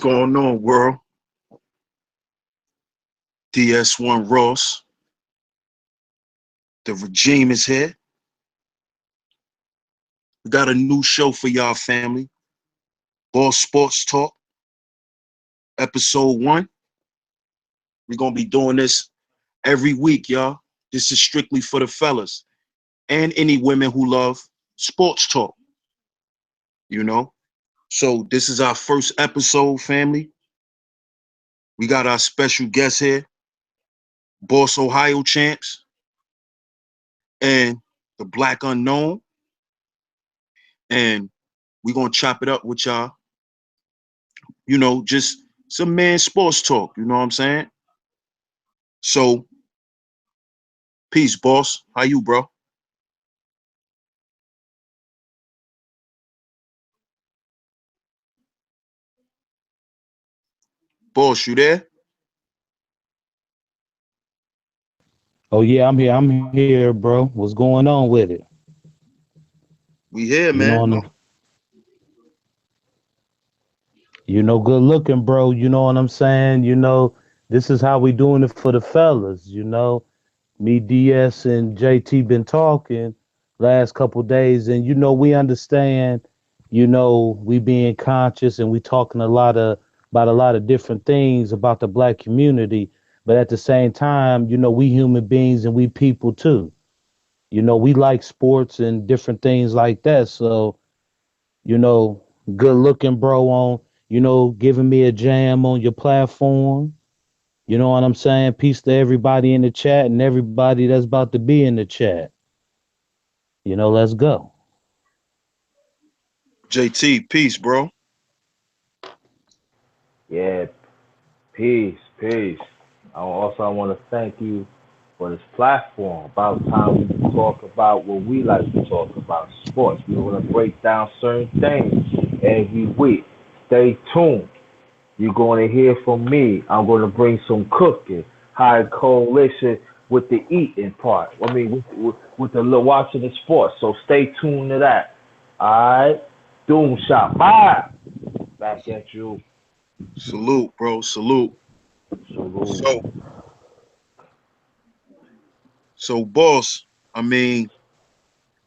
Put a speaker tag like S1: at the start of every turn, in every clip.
S1: going on, world? DS1 Ross. The regime is here. We got a new show for y'all, family. Ball Sports Talk, episode 1. We're going to be doing this every week, y'all. This is strictly for the fellas and any women who love sports talk, you know? So this is our first episode, family. We got our special guest here, Boss Ohio Champs and the Black Unknown. And we're going to chop it up with y'all. You know, just some man sports talk, you know what I'm saying? So, peace, boss. How you, bro? Boss, you there?
S2: Oh yeah, I'm here. I'm here, bro. What's going on with it?
S1: We here,
S2: You know,
S1: man.
S2: good looking, bro. You know what I'm saying? This is how we doing it for the fellas. Me, DS, and JT been talking last couple days, and we understand. We being conscious and we talking a lot of about a lot of different things about the black community, but at the same time, we human beings and we people too. We like sports and different things like that. So, you know, good looking bro on, giving me a jam on your platform. You know what I'm saying? Peace to everybody in the chat and everybody that's about to be in the chat. Let's go.
S1: JT, peace, bro.
S3: Yeah, peace, peace. I want to thank you for this platform. About time we can talk about what we like to talk about, sports. We want to break down certain things every week. Stay tuned. You're going to hear from me. I'm going to bring some cooking, high coalition with the eating part. I mean, with the watching the sports. So stay tuned to that. All right. Doom shot. Bye. Back at you.
S1: Salute, bro. Salute.
S3: Salute.
S1: So, boss, I mean,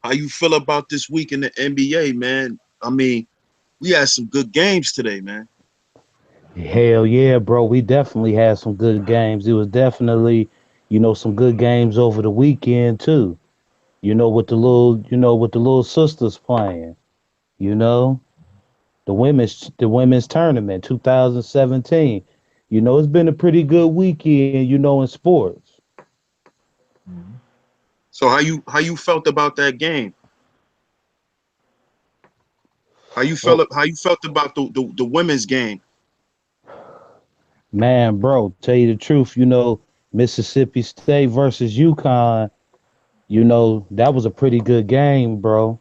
S1: how you feel about this week in the NBA, man? I mean, we had some good games today, man.
S2: Hell yeah, bro. We definitely had some good games. It was definitely, some good games over the weekend too. With the little sisters playing, you know. The women's tournament 2017. It's been a pretty good weekend, in sports.
S3: Mhm.
S1: So how you felt about that game?
S2: Oh
S1: How you felt about the women's game?
S2: man, bro, tell you the truth, Mississippi State versus UConn, that was a pretty good game, bro.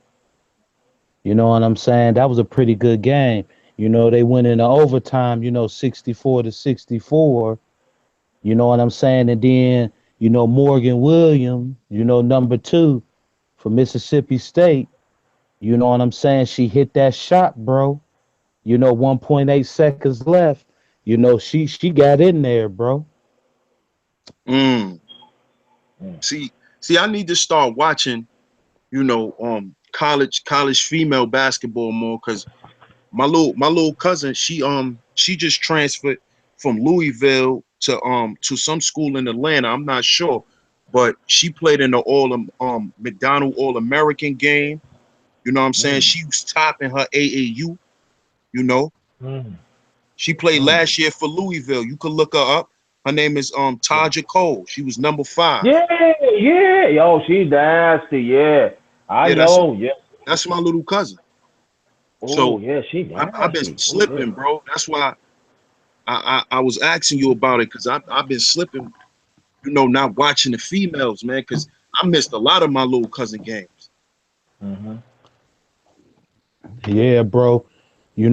S2: You know what I'm saying? That was a pretty good game. They went into overtime, 64 to 64. You know what I'm saying? And then, Morgan Williams, number 2 for Mississippi State. You know what I'm saying? She hit that shot, bro. 1.8 seconds left. She got in there, bro.
S1: Mm.
S3: Mm.
S1: See, I need to start watching, college female basketball more because my little cousin, she just transferred from Louisville to some school in Atlanta. I'm not sure, but she played in the McDonald All American game. You know what I'm saying?
S3: Mm.
S1: She was topping her AAU. You know,
S3: Mm.
S1: she played
S3: Mm.
S1: last year for Louisville. You could look her up. Her name is Taja Cole. She was number 5.
S3: Yeah, yeah. Yo, she nasty. Yeah. I
S1: Yeah, that's
S3: know. Yeah.
S1: that's my little cousin.
S3: Oh,
S1: So
S3: yeah, she
S1: I've been
S3: nasty. Oh, yeah.
S1: slipping, bro. That's why I was asking you about it because I've been slipping, not watching the females, man, because I missed a lot of my little cousin games.
S3: Mm-hmm.
S2: Yeah, bro. The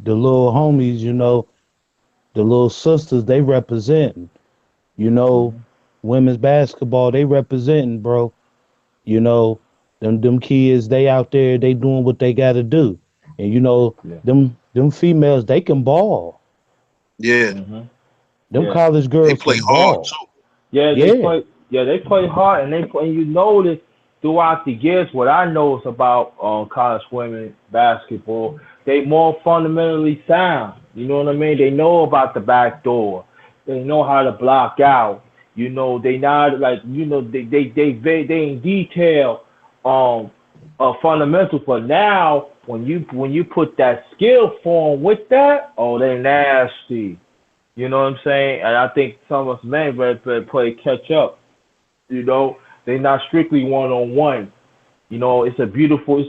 S2: little homies, the little sisters, they representing. You know,
S3: Mm-hmm.
S2: women's basketball, they representing, bro. You know, them kids, they out there, they doing what they gotta do. And
S3: Yeah.
S2: them Them females, they can ball.
S1: Yeah,
S3: Mhm.
S2: Them
S3: Yeah.
S2: college
S1: they
S2: girls
S1: play
S2: can
S1: hard
S2: ball.
S1: too.
S3: Yeah, they
S2: Yeah.
S3: play. Yeah, they play hard, and they play. And you notice throughout the years, what I notice about college women basketball, they more fundamentally sound. You know what I mean? They know about the back door. They know how to block out. You know, they not like they in detail fundamentals. But now when you put that skill form with that, oh, they nasty. You know what I'm saying? And I think some of us men better play catch up. You know, they not strictly one on one. You know, it's a beautiful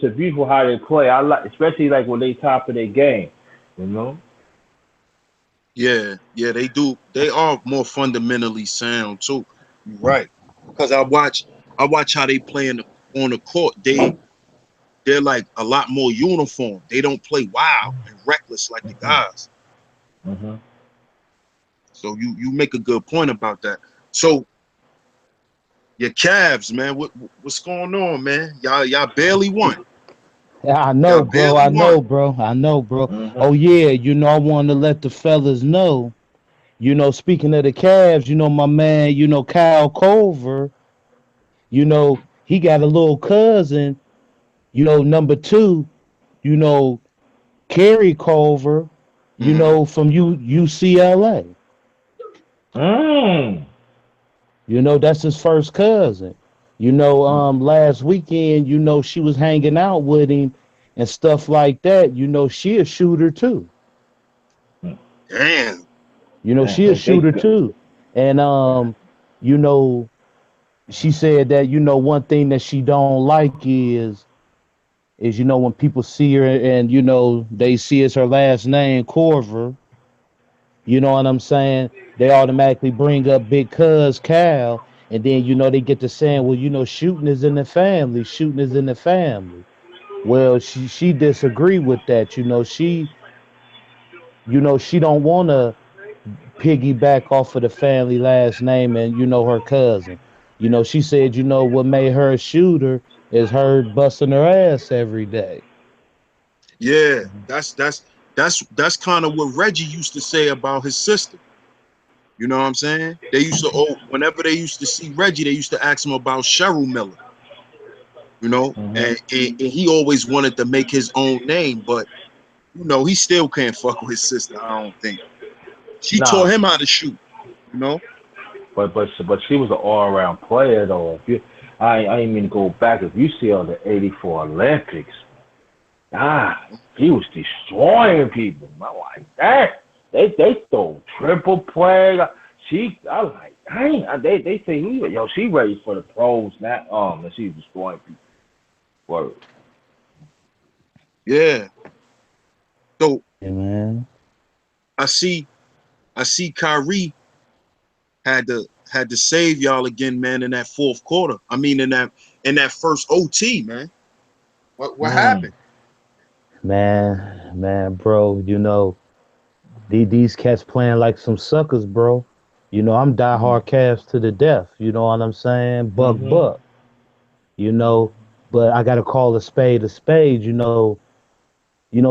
S3: how they play. I like, especially like when they top of their game. You know.
S1: Yeah, yeah, they do. They are more fundamentally sound too. You're right. Because I watch how they play on the court. They're like a lot more uniform. They don't play wild and reckless like the
S3: Mhm.
S1: guys.
S3: Mhm.
S1: So you make a good point about that. So your Cavs, man, what's going on, man? Y'all barely won.
S2: Yeah, I
S1: Y'all
S2: know, bro.
S1: barely
S2: I
S1: won.
S2: know, bro. I know, bro.
S3: Mhm.
S2: Oh yeah, I want to let the fellas know. Speaking of the Cavs, my man, Kyle Culver, he got a little cousin, number two, you know, Kerry Culver,
S1: Hmm.
S2: from UCLA.
S3: Mm.
S2: That's his first cousin. Last weekend, she was hanging out with him and stuff like that. She a shooter too.
S1: Damn.
S2: She a
S3: They
S2: shooter too. And you know, she said that, one thing that she don't like is when people see her and they see it's her last name, Corver, you know what I'm saying? They automatically bring up Big Cuz Cal, and then they get to saying, well, shooting is in the family, shooting is in the family. Well, she disagree with that. She don't want to piggyback off of the family last name and her cousin. She said, what made her a shooter is her busting her ass every day.
S1: Yeah, that's kind of what Reggie used to say about his sister. You know what I'm saying? They used to, whenever they used to see Reggie, they used to ask him about Cheryl Miller.
S3: Mhm.
S1: And he always wanted to make his own name, but he still can't fuck with his sister. I don't think she taught
S3: Nah,
S1: him how to shoot. You know?
S3: but she was an all around player though. If you, I didn't mean to go back. If you see all the '84 Olympics, he was destroying people. I'm like that. They throw triple play. I was like, dang. They say yo, she ready for the pros now. And she was destroying people. Word.
S1: Yeah. So
S2: Yeah, man.
S1: I see, I see Kyrie had to save y'all again, man, in that fourth quarter. I mean, in that first OT, man. What
S3: Mm.
S1: happened?
S2: Man, bro, these cats playing like some suckers, bro. I'm
S3: Mm.
S2: diehard Cavs to the death. You know what I'm saying? Buck,
S3: Mhm.
S2: buck. You know, but I gotta call a spade a spade.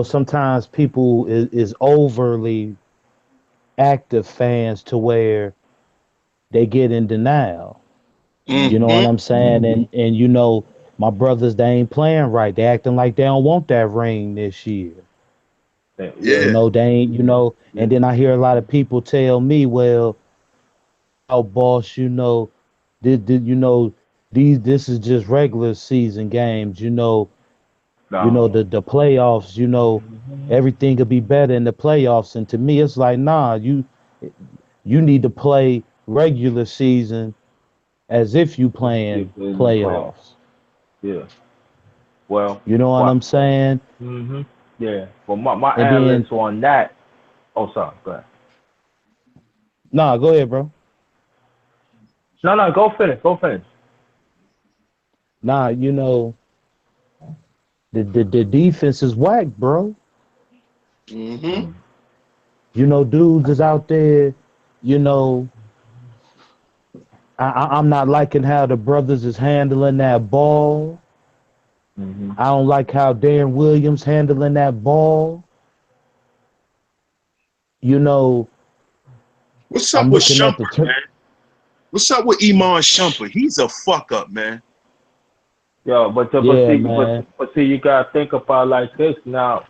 S2: Sometimes people is overly active fans to where they get in denial. You know
S1: Mm-hmm.
S2: what I'm saying? And my brothers, they ain't playing right. They acting like they don't want that ring this year.
S3: Yeah.
S1: Yeah.
S2: They ain't,
S3: Yeah.
S2: and then I hear a lot of people tell me, well, oh boss, this is just regular season games,
S3: No.
S2: the playoffs, everything could be better in the playoffs. And to me, it's like, nah, you need to play regular season as if you
S3: Yeah,
S2: playing
S3: in the playoffs.
S2: playoffs.
S3: Yeah. Well,
S2: You know what
S3: what?
S2: I'm saying?
S3: Mhm. Yeah. Well, my
S2: And then,
S3: analysts on that. Oh, sorry. Go ahead.
S2: nah, go ahead, bro.
S3: No, no. Go finish. Go finish.
S2: Nah, the defense is whack, bro.
S1: Mm-hmm.
S2: Dudes is out there, you know, I'm not liking how the brothers is handling that ball.
S3: Mhm.
S2: I don't like how Darren Williams handling that ball. you know,
S1: What's up
S2: I'm
S1: with
S2: looking at
S1: Shumpert,
S2: the
S1: man? What's up with Iman Shumpert? He's a fuck up, man.
S3: Yo,
S2: yeah, man.
S3: but see, you gotta think about it like this now.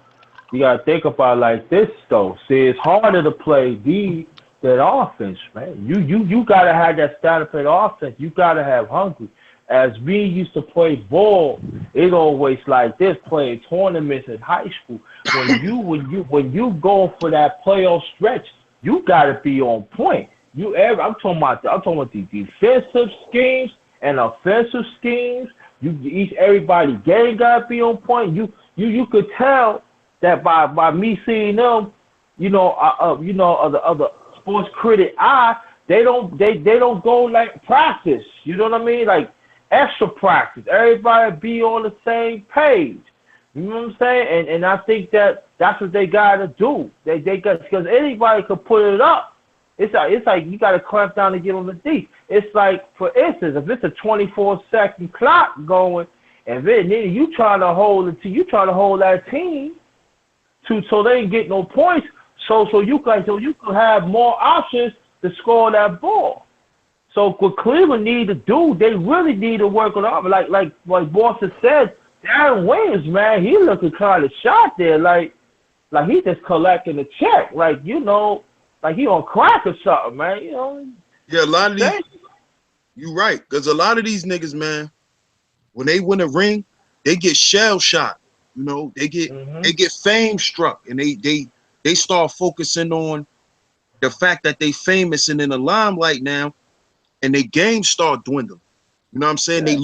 S3: You gotta think about it like this though. See, it's harder to play D than offense, man. You gotta have that standard play offense. You gotta have hungry. As we used to play ball, it always like this playing tournaments in high school. When you go for that playoff stretch, you gotta be on point. I'm talking about the defensive schemes and offensive schemes. Everybody game gotta be on point. You could tell that by me seeing them, other sports critic eye, they don't go like practice. You know what I mean? Like extra practice. Everybody be on the same page. You know what I'm saying? And I think that's what they gotta do. They got because anybody could put it up. It's like you gotta clamp down to get on the D. It's like for instance, if it's a 24-second clock going, and then you trying to hold that team so they ain't get no points. So you can have more options to score that ball. So what Cleveland need to do, they really need to work on it. Like Boston said, Darren Williams, man, he looking kind of shot there, like he just collecting a check, like he on crack or something, man.
S1: Yeah, a lot of these, you right, because a lot of these niggas, man, when they win a ring, they get shell shot. They get fame struck, and they start focusing on the fact that they famous and in the limelight now, and their games start dwindling. You know what I'm saying?
S3: Yeah.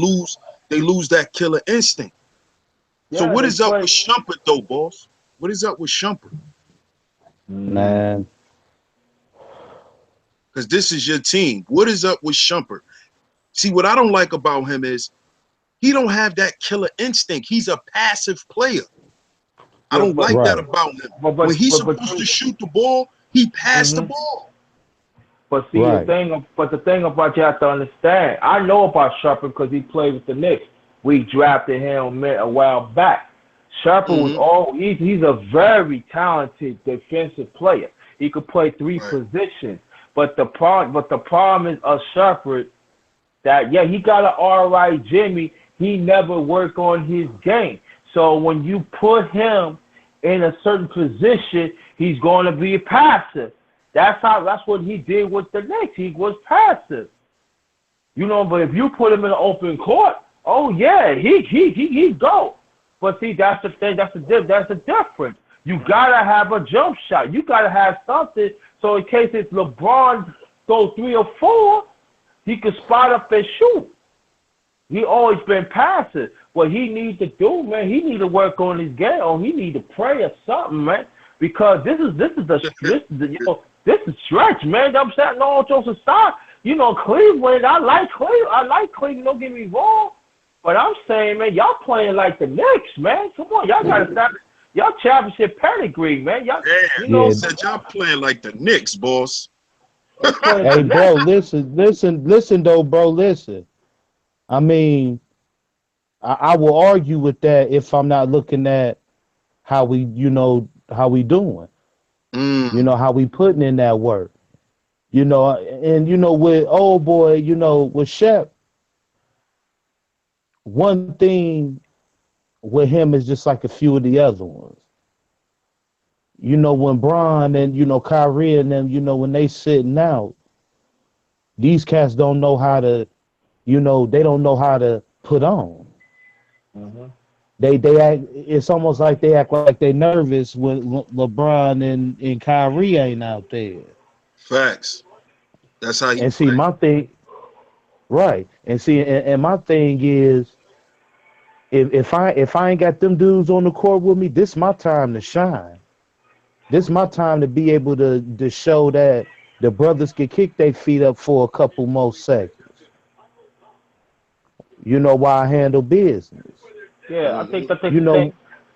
S1: They lose that killer instinct. So
S3: Yeah,
S1: what
S3: they
S1: is up
S3: play.
S1: with Shumpert though, boss? What is up with Shumpert?
S2: Man,
S1: Because this is your team. What is up with Shumpert? See, what I don't like about him is he don't have that killer instinct. He's a passive player. I
S3: Yeah,
S1: don't
S3: but
S1: like that
S2: right.
S1: about him.
S3: but
S1: When
S3: but
S1: he's
S3: but but,
S1: supposed to shoot the ball, he passed the
S3: mm-hmm.
S1: ball.
S3: But see
S2: Right.
S3: the thing about you have to understand. I know about Sharper because he played with the Knicks. We drafted him a while back. Sharper was
S1: Mm-hmm.
S3: he's a very talented defensive player. He could play three
S1: Right.
S3: positions. But the problem is Sharper that he got an all right Jimmy. He never worked on his game. So when you put him in a certain position, he's going to be passive. That's what he did with the Knicks. He was passive. But if you put him in an open court, oh yeah, he go. But see, that's the thing. That's the difference. You gotta have a jump shot. You gotta have something. So in case if LeBron goes 3 or 4, he can spot up and shoot. He always been passive. What he needs to do, man, he need to work on his game. Or he need to pray or something, man. Because this is stretch, man. I'm saying no jokes aside. Cleveland. I like Cleveland. Don't get me wrong. But I'm saying, man, y'all playing like the Knicks, man. Come on, y'all gotta stop. Y'all championship pedigree, man. Y'all,
S1: Damn,
S2: Yeah.
S1: you said y'all playing like the Knicks, boss.
S3: y'all playing
S2: Hey,
S3: the
S2: bro,
S3: Knicks.
S2: listen, though, bro, listen. I mean, I will argue with that if I'm not looking at how we doing,
S1: Mm.
S2: how we putting in that work, and with old boy, with Shep, one thing with him is just like a few of the other ones. When Bron and Kyrie and them, when they sitting out, these cats don't know how to, they don't know how to put on.
S3: Mhm.
S2: They act. It's almost like they act like they nervous when LeBron and Kyrie ain't out there.
S1: Facts. That's how he
S2: And see,
S1: play.
S2: my thing, right? And see, and my thing is, if I ain't got them dudes on the court with me, this my time to shine. This my time to be able to show that the brothers can kick their feet up for a couple more seconds. Why I handle business.
S3: Yeah, I think
S1: Mm-hmm.
S3: I think
S2: You
S3: the thing.
S2: know,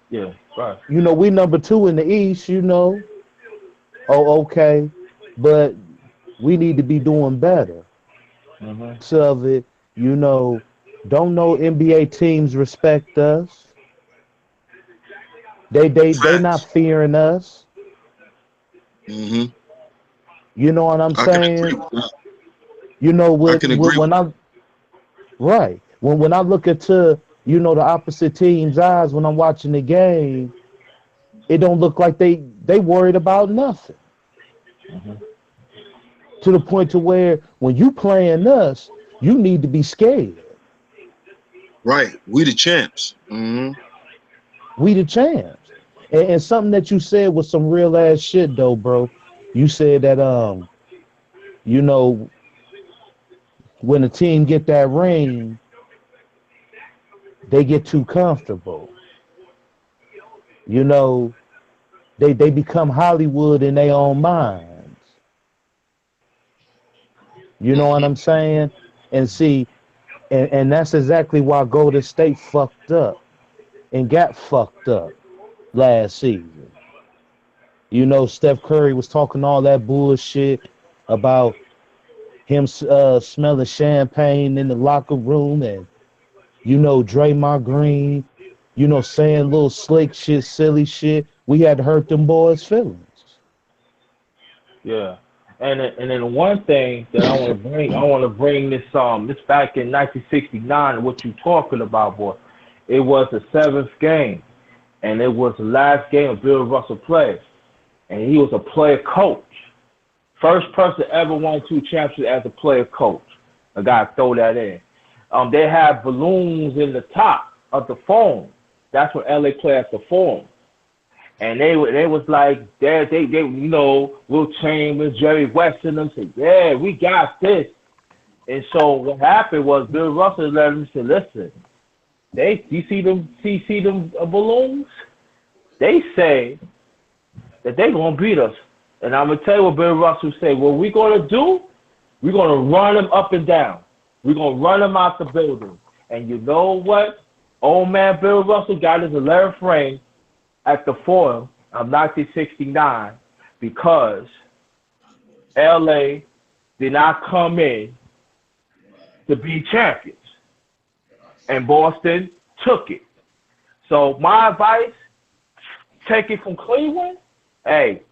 S3: Yeah, right.
S2: we number two in the East. Oh, okay, but we need to be doing better.
S3: Mhm.
S2: Of it, don't know NBA teams respect us. They not
S1: Facts.
S2: fearing us.
S1: Hmm.
S2: You know what I'm
S1: I can agree
S2: saying?
S1: with that.
S2: You know,
S1: I can agree with
S2: when I right when I look into the opposite team's eyes when I'm watching the game, it don't look like they worried about nothing. To the point to where when you playing us, you need to be scared.
S1: right. We the champs. Hmm.
S2: We the champs. And something that you said was some real ass shit though, bro. You said that you know, when a team get that ring, they get too comfortable. You know, they become Hollywood in their own minds. You know what
S1: Hmm.
S2: I'm saying? And see, and that's exactly why Golden State fucked up and got fucked up last season. You know, Steph Curry was talking all that bullshit about him smelling champagne in the locker room, and Draymond Green, saying little slick shit, silly shit. We had to hurt them boys' feelings.
S3: Yeah. And then one thing that I want to bring this back in 1969. What you talking about, boy? It was the seventh game, and it was the last game of Bill Russell played, and he was a player coach. First person ever won two championships as a player coach. I gotta throw that in. They had balloons in the top of the phone. That's what LA played at the Forum. And they was like they Will Chambers, Jerry West and them said, yeah, we got this. And so what happened was Bill Russell let them say, listen, you see them balloons? They say that they gonna beat us. And I'm gonna tell you what Bill Russell said. What we gonna do? We're gonna run them up and down. We're gonna run them out the building. And you know what? Old man Bill Russell got his 11th ring at the Forum of 1969 because LA did not come in to be champions. And Boston took it. So my advice, take it from Cleveland. Hey,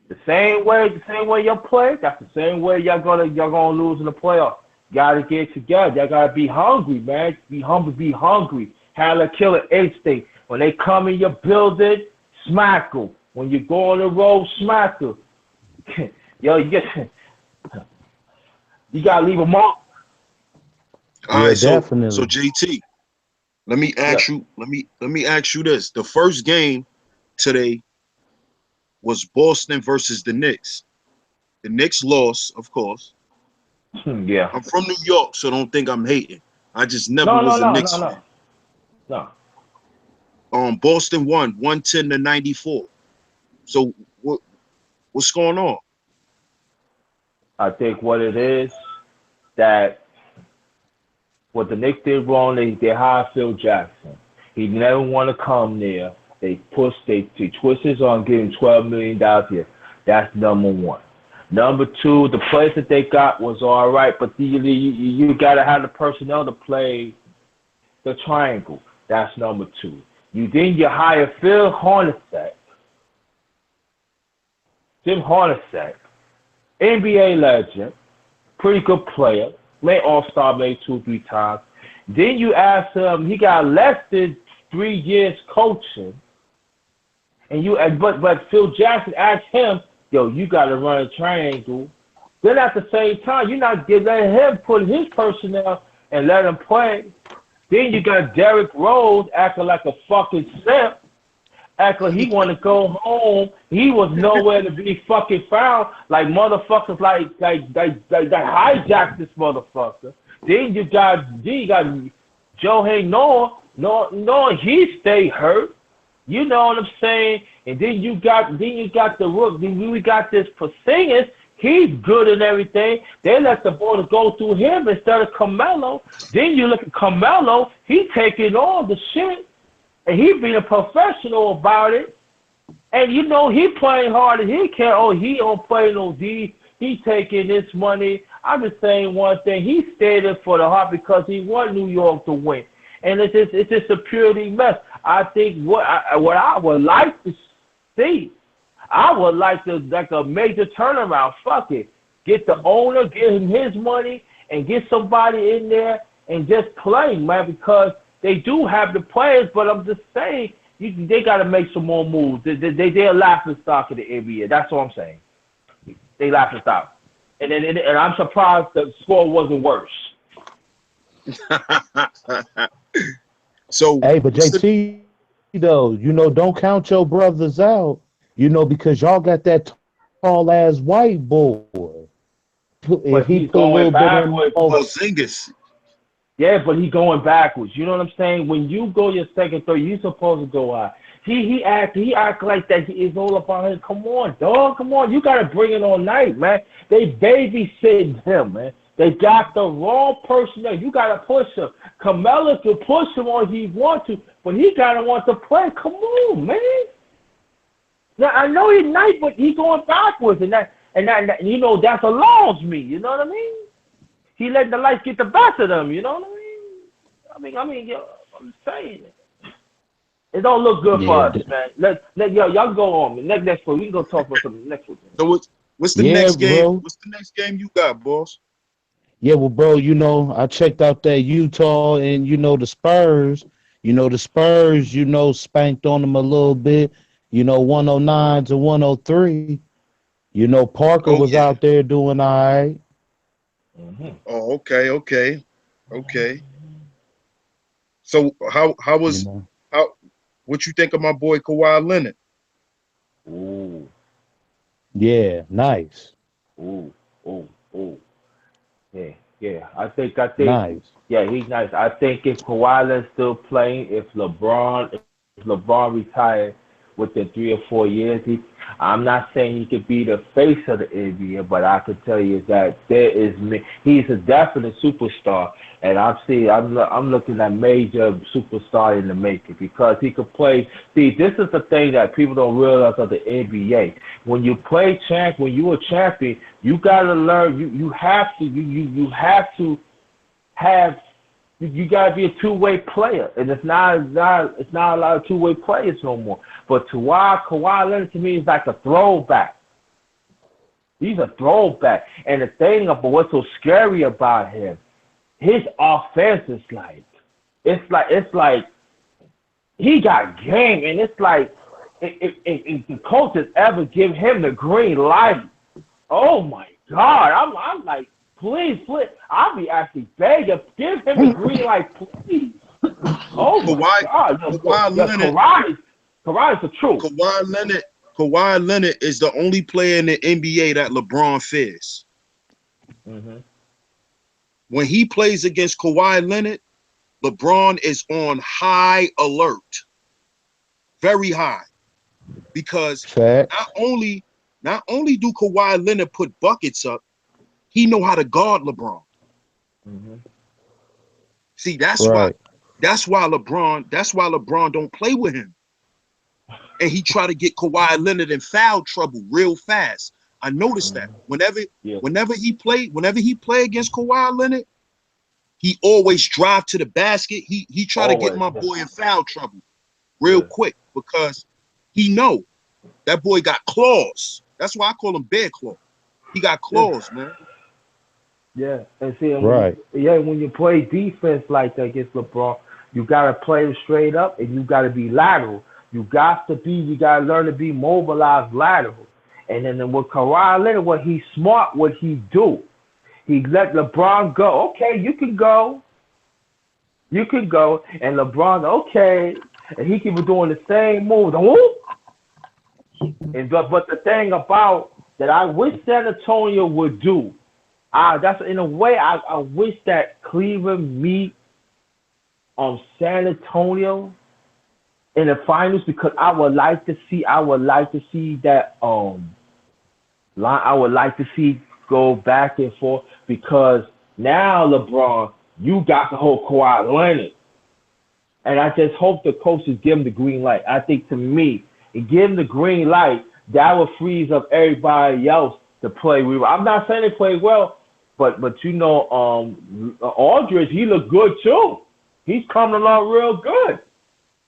S3: the same way you play, that's the same way y'all gonna lose in the playoffs. Gotta get together. Y'all gotta be hungry, man. Be humble, be hungry. Have a killer instinct. When they come in your building, smack them. When you go on the road, smack them. Yo, you gotta leave them off.
S1: All
S2: Yeah,
S1: right. So
S2: definitely.
S1: JT, let me
S3: Yeah.
S1: ask you. Let me ask you this. The first game today was Boston versus the Knicks. The Knicks lost, of course.
S3: Yeah.
S1: I'm from New York, so don't think I'm hating. I just never
S3: No, no,
S1: was a
S3: no,
S1: Knicks
S3: no,
S1: fan.
S3: no, no.
S1: Boston won 110 to 94. So what's going on?
S3: I think what it is that what the Knicks did wrong, they hired Phil Jackson. He never want to come there. They twist his arm, give him $12 million a year. That's number one. Number two, the players that they got was all right, but you got to have the personnel to play the triangle. That's number two. You hire Jim Hornacek, NBA legend, pretty good player, made All-Star, made 2 or 3 times. Then you ask him, he got less than 3 years coaching, but Phil Jackson asked him, yo, you got to run a triangle. Then at the same time, you're not letting him put his personnel and let him play. Then you got Derrick Rose acting like a fucking simp, acting like he want to go home. He was nowhere to be fucking found. Like motherfuckers, like hijacked this motherfucker. Then you got Joe Hay Noah, no, he stay hurt. You know what I'm saying? And then you got the rook. Then we got this Porzingis. He's good and everything. They let the ball go through him instead of Carmelo. Then you look at Carmelo. He taking all the shit, and he being a professional about it. And he playing hard and he can't. Oh, he don't play no D. He taking this money. I'm just saying one thing. He stayed in for the heart because he want New York to win. And it's just a purity mess. I think what I would like to see, I would like to a major turnaround. Fuck it, get the owner, give him his money, and get somebody in there and just play, man. Because they do have the players, but I'm just saying they got to make some more moves. They're laughing stock of the NBA. That's all I'm saying. They laughing stock, and I'm surprised the score wasn't worse.
S1: So,
S2: Hey, but JT though, don't count your brothers out, because y'all got that tall ass white boy. If
S3: But
S2: he
S3: he's
S2: put a
S3: going
S2: little bit in
S3: backwards.
S2: over,
S1: Porzingis.
S3: Yeah, but he's going backwards. You know what I'm saying? When you go your second, third, you supposed to go out. He act like that. He is all about him. Come on, dog. Come on. You gotta bring it all night, man. They babysitting him, man. They got the wrong person there. You gotta push him. Carmelo can push him all he wants to, but he gotta want to play. Come on, man. Now I know he's nice, but he's going backwards, and that that alarms me. You know what I mean? He let the lights get the best of them. You know what I mean? I'm saying it don't look good for us, man. Y'all go on. Next week we can go talk about something next week.
S1: So what's the next game? What's the next game you got, boss?
S2: Yeah, well, bro, I checked out that Utah and the Spurs. The Spurs, spanked on them a little bit. 109 to 103. Parker was out there doing all right.
S3: Mm-hmm.
S1: Oh, okay. So how what you think of my boy Kawhi Leonard?
S3: Ooh.
S2: Yeah, nice.
S3: Ooh. Yeah. I think.
S2: Nice.
S3: Yeah, he's nice. I think if Kawhi Leonard's still playing, if LeBron retired within 3 or 4 years, I'm not saying he could be the face of the NBA, but I could tell you that he's a definite superstar, and I'm looking at major superstar in the making because he could play. See, this is the thing that people don't realize of the NBA. When you play when you're a champion, you gotta learn. You have to have. You gotta be a two-way player, and it's not a lot of two-way players no more. But Kawhi Leonard to me is like a throwback. He's a throwback, and the thing about what's so scary about him, his offense is it's like he got game, and it's like if the coaches ever give him the green light, oh my God, I'm like. Please, I'll be actually begging. Give him the green light, please. Oh my God! Kawhi is the truth.
S1: Kawhi Leonard is the only player in the NBA that LeBron fears.
S3: Mm-hmm.
S1: When he plays against Kawhi Leonard, LeBron is on high alert, very high, because not only do Kawhi Leonard put buckets up, he know how to guard LeBron.
S3: Mm-hmm.
S1: See, that's why LeBron don't play with him. And he try to get Kawhi Leonard in foul trouble real fast. I noticed that. Whenever he play against Kawhi Leonard, he always drive to the basket. He try to get my boy in foul trouble real quick because he know that boy got claws. That's why I call him Bear Claw. He got claws, man.
S3: Yeah, and see, when you play defense like that against LeBron, you gotta play him straight up, and you gotta be lateral. You gotta learn to be mobilized lateral. And then with Kawhi Leonard, what he do? He let LeBron go. Okay, you can go. And LeBron, okay, and he keep doing the same moves. And but the thing about that, I wish San Antonio would do. That's in a way I wish that Cleveland meet San Antonio in the finals because I would like to see that I would like to see go back and forth because now LeBron, you got the whole Kawhi Leonard. And I just hope the coaches give him the green light. I think to me, give him the green light, that would freeze up everybody else to play. I'm not saying they play well, but Aldridge, he looked good too. He's coming along real good.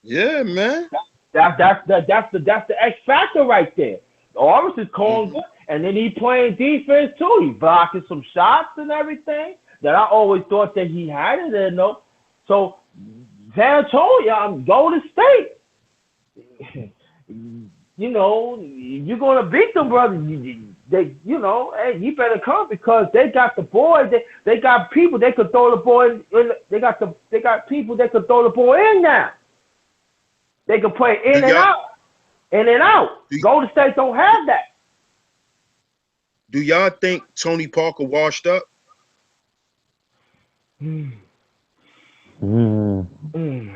S1: Yeah, man.
S3: That's the X factor right there. Oris is calling good, and then he playing defense too. He blocking some shots and everything that I always thought that he had it in though. So San Antonio, I'm Golden State. You know, you're gonna beat them, brother. They, you know, hey, you better come because they got the boy. They got people they could throw the ball in. They got people that could throw the ball in now. They can play
S1: Do y'all
S3: in and out.
S1: do,
S3: Golden State don't have that.
S1: do y'all think Tony Parker washed up?
S3: Mm.
S2: Mm.
S3: Mm.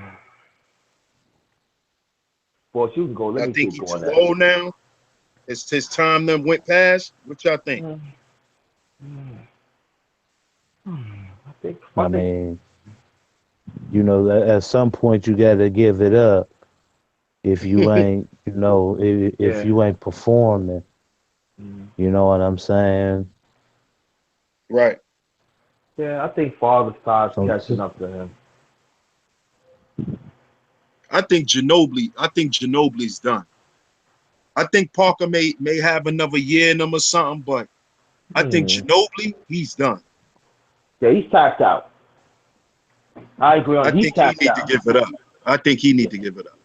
S3: Boy, you can go. Let
S1: I
S3: me
S1: think
S3: keep
S1: he's
S3: going
S1: too
S3: there.
S1: old now. It's his time then went past. What y'all think?
S3: Mm. Mm.
S2: I mean, you know, at some point you got to give it up if you ain't, you know, if
S3: Yeah.
S2: you ain't performing.
S3: Mm.
S2: You know what I'm saying?
S1: Right.
S3: Yeah, I think Father Time's
S2: So,
S3: catching up to him.
S1: I think Ginobili's done. I think Parker may have another year in him or something, but I think
S3: Mm.
S1: Ginobili, he's done.
S3: Yeah, he's tapped out. I agree
S1: I
S3: on. He's
S1: think he
S3: tapped
S1: need to
S3: out.
S1: give it up. I think he
S3: Yeah,
S1: need to give it up.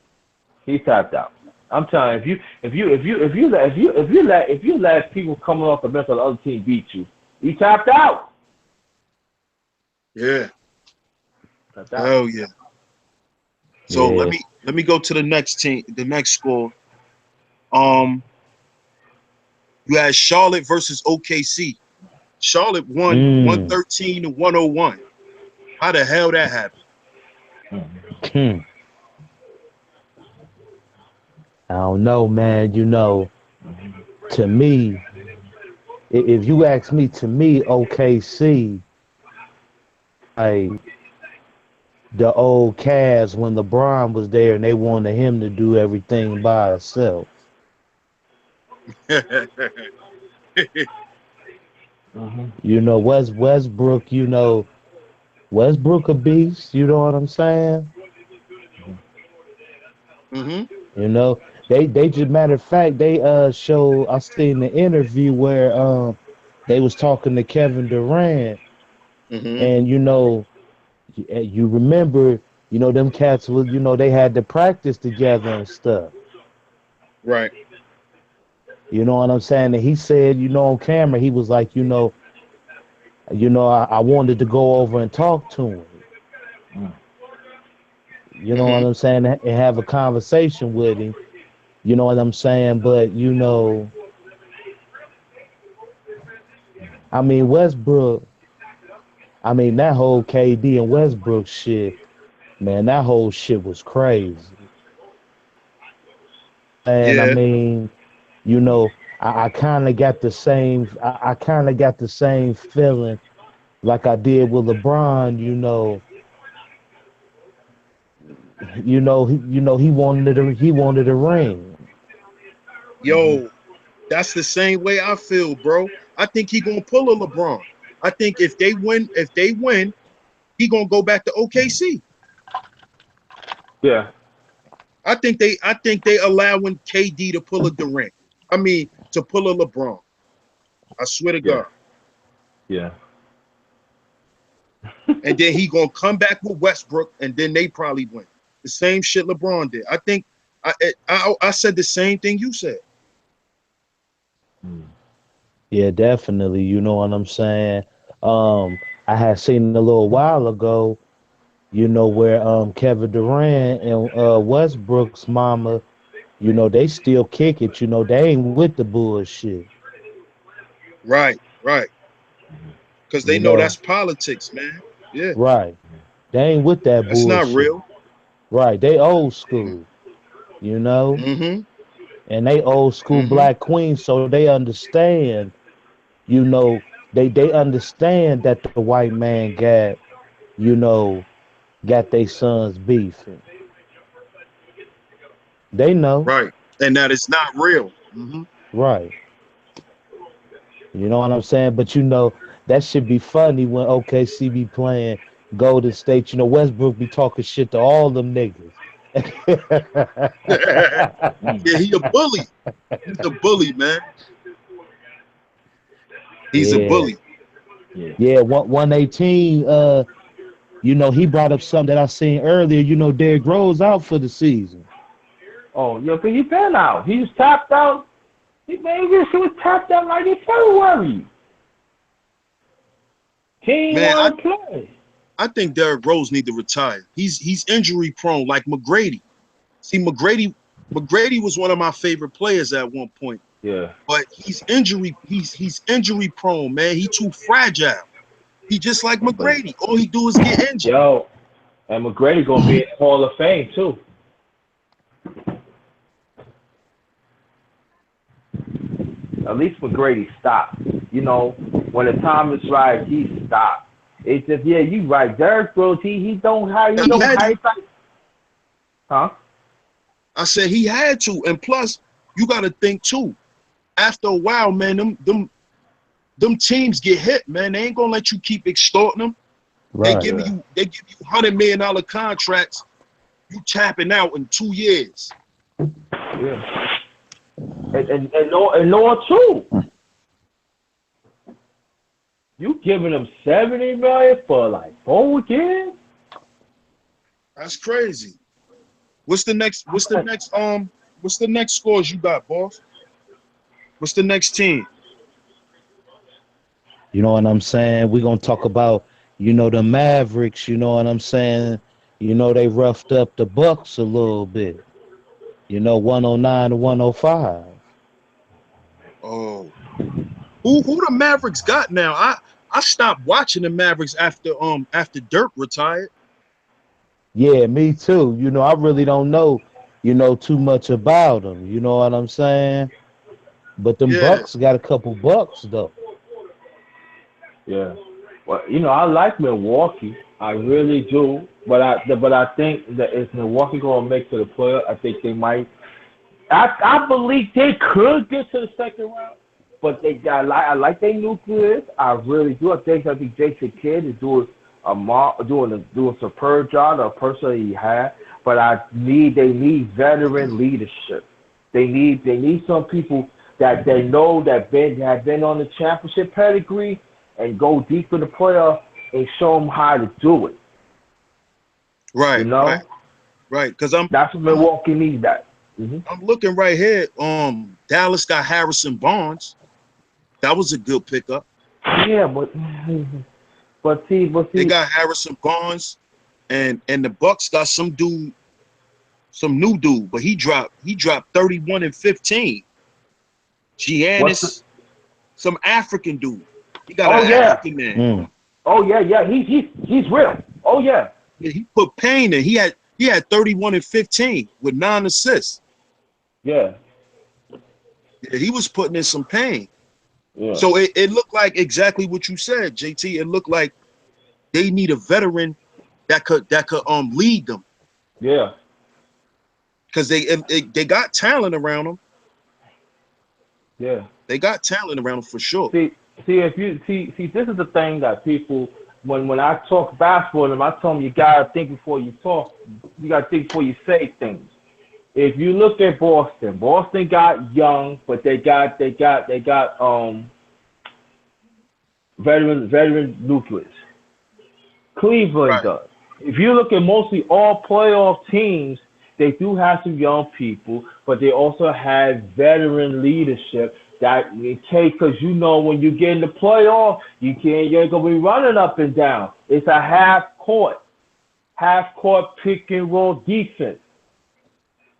S3: he's tapped out. I'm telling you, if you let people coming off the bench of the other team beat you, he tapped out.
S1: Yeah.
S3: Tapped out.
S1: Hell yeah. So
S2: yeah.
S1: let me go to the next team, the next score. Um, you had Charlotte versus OKC. Charlotte won
S2: Mm.
S1: 113 to 101. How the hell that happened?
S2: Hmm. I don't know, man. You know, to me, if you ask me, to me, OKC, like the old Cavs when LeBron was there and they wanted him to do everything by himself.
S3: Mm-hmm.
S2: You know, Westbrook, you know, Westbrook a beast, you know what I'm saying?
S1: hmm
S2: You know, they just matter of fact, they show I seen the interview where they was talking to Kevin Durant
S1: hmm
S2: and you know, you remember, you know, them cats was, you know, they had to practice together and stuff.
S1: Right.
S2: You know what I'm saying? And he said, you know, on camera, he was like, I wanted to go over and talk to him. You know what
S1: hmm
S2: I'm saying? And have a conversation with him. You know what I'm saying? But you know, I mean Westbrook. I mean that whole KD and Westbrook shit, man. That whole shit was crazy. And I
S1: Yeah.
S2: mean, you know, I kind of got the same. I kind of got the same feeling like I did with LeBron. He wanted a ring.
S3: Mm-hmm.
S1: Yo, that's the same way I feel, bro. I think he gonna pull a LeBron. I think if they win, he gonna go back to OKC.
S3: Yeah.
S1: I think they allowing KD to pull a Durant. I mean, to pull a LeBron. I swear to
S3: Yeah.
S1: God.
S3: Yeah.
S1: And then he gonna come back with Westbrook, and then they probably win. The same shit LeBron did. I think I said the same thing you said.
S3: Mm.
S2: Yeah, definitely. You know what I'm saying? I had seen a little while ago, you know, where Kevin Durant and Westbrook's mama, you know, they still kick it. You know, they ain't with the bullshit.
S1: Right, right. Because they
S2: You
S1: know
S2: know,
S1: that's politics, man. Yeah,
S2: right? They ain't with that
S1: that's not
S2: bullshit.
S1: real.
S2: Right? They old school. You know,
S1: Mm-hmm.
S2: and they old school
S1: Mm-hmm.
S2: black queens, so they understand. You know, they understand that the white man you know, got their sons beefing. They know,
S1: Right. And that is not real. Mm-hmm.
S2: right? You know what I'm saying? But you know, that should be funny when OKC be playing Golden State. You know, Westbrook be talking shit to all them niggas.
S1: Yeah, he a bully. He's a bully, man. He's a
S2: Yeah,
S1: bully.
S3: Yeah.
S2: yeah. 118. He brought up something that I seen earlier. Derrick Rose out for the season.
S3: Oh, yeah, but he been out. He was tapped out. He was tapped out like in February. He ain't
S1: Man, I,
S3: want to play.
S1: I think Derrick Rose need to retire. He's injury prone like McGrady. See, McGrady was one of my favorite players at one point,
S3: Yeah.
S1: but he's injury prone, man. He too fragile. He just like
S3: But
S1: McGrady. All he do is get injured.
S3: yo, and McGrady gonna be in the Hall of Fame too. At least McGrady stopped. When the time is right, he stopped. It's just yeah, you right. Derrick Rose, he don't have he
S1: He
S3: don't
S1: had to.
S3: hype like huh?
S1: I said he had to, and plus you got to think too. After a while, man, them teams get hit, man. They ain't gonna let you keep extorting them.
S2: Right.
S3: Yeah,
S1: They give you $100 million contracts. You tapping out in 2 years.
S3: yeah. And Noah too. You giving him 70 million for like 4 years?
S1: That's crazy. What's the next? What's the next scores you got, boss? What's the next team?
S2: You know what I'm saying? We're gonna talk about, the Mavericks, you know what I'm saying? They roughed up the Bucks a little bit. 109 to 105.
S1: Oh, who the Mavericks got now? I stopped watching the Mavericks after Dirk retired.
S2: Yeah, me too. I really don't know, too much about them. You know what I'm saying? But them
S1: Yeah,
S2: Bucks got a couple bucks though.
S3: Yeah. Well, I like Milwaukee. I really do. But I think that if Milwaukee gonna make to the playoff, I think they might. I believe they could get to the second round. But I like their nucleus. I really do. I think Jason Kidd is doing a superb job. The person he had. But they need veteran leadership. They need some people that they know that have been on the championship pedigree and go deep in the playoff and show them how to do it. You
S1: right,
S3: know,
S1: right. Because
S3: that's what
S1: I'm
S3: Milwaukee needs. That. Hmm.
S1: I'm looking right here. Dallas got Harrison Barnes. That was a good pickup.
S3: Yeah, but
S1: They
S3: see.
S1: got Harrison Barnes, and the Bucks got some new dude, but he dropped 31 and 15.
S3: What's the?
S1: Giannis, some African dude. He got an
S3: Oh yeah.
S1: African man.
S2: Mm.
S3: Oh yeah, yeah. He's real. Oh yeah.
S1: Yeah, he put pain in. He had 31 and 15 with 9 assists.
S3: Yeah.
S1: Yeah, he was putting in some pain.
S3: Yeah.
S1: So it looked like exactly what you said, JT. It looked like they need a veteran that could lead them
S3: Yeah.
S1: because they got talent around them.
S3: Yeah.
S1: They got talent around them for sure.
S3: See, if you see, this is the thing that people, when I talk basketball to them, I tell them you gotta think before you talk. You gotta think before you say things. If you look at Boston, Boston got young, but they got veteran nucleus. Cleveland
S1: Right,
S3: does. If you look at mostly all playoff teams, they do have some young people, but they also have veteran leadership that in case, because when you get in the playoff, you ain't gonna be running up and down. It's a half court pick and roll defense.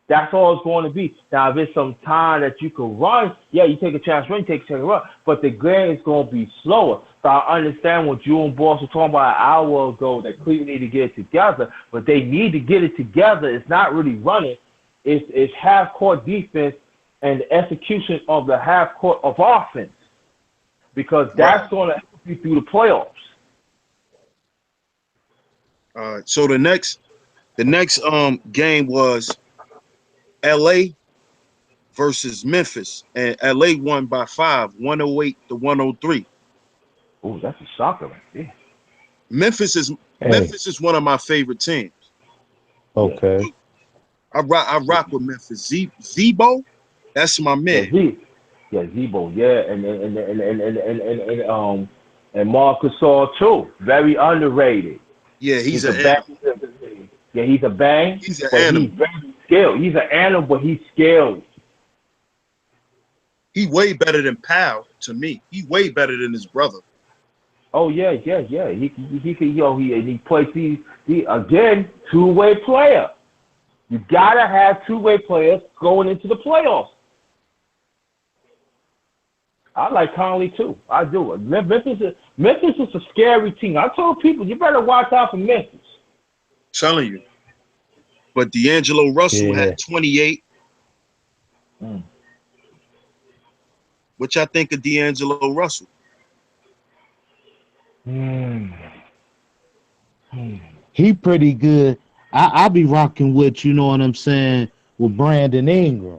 S3: That's all it's going to be. Now, if it's some time that you can run, yeah, you take a chance run, you take a chance run, but the game is going to be slower. So I understand what you and Boss were talking about an hour ago that Cleveland need to get it together, but they need to get it together. It's not really running. It's half court defense and the execution of the half court of offense because
S1: right.
S3: that's going to help you through the playoffs.
S1: So the next game was LA versus Memphis, and LA won by 5, 108 to 103.
S3: Oh, that's a shocker right there.
S1: Memphis is
S2: Hey,
S1: Memphis is one of my favorite teams.
S3: Yeah.
S2: okay.
S1: I rock with Memphis. Zebo, that's my
S3: Yeah,
S1: man.
S3: Zebo, yeah, and Marcus Gasol too, very underrated.
S1: Yeah,
S3: He
S1: he's an
S3: could bang.
S1: animal.
S3: Yeah, he's a bang,
S1: He's an
S3: but he's
S1: animal.
S3: very skilled. He's an animal, but he's skilled.
S1: He way better than Powell to me. He way better than his brother.
S3: Oh yeah. He can he plays he again two-way player. You gotta have two-way players going into the playoffs. I like Conley too. I do. Memphis is a scary team. I told people you better watch out for Memphis.
S1: Telling you. But D'Angelo Russell had
S2: Yeah.
S1: 28.
S3: Mm.
S1: What y'all think of D'Angelo Russell?
S3: Hmm.
S2: He pretty good. I be rocking with, you know what I'm saying, with Brandon Ingram.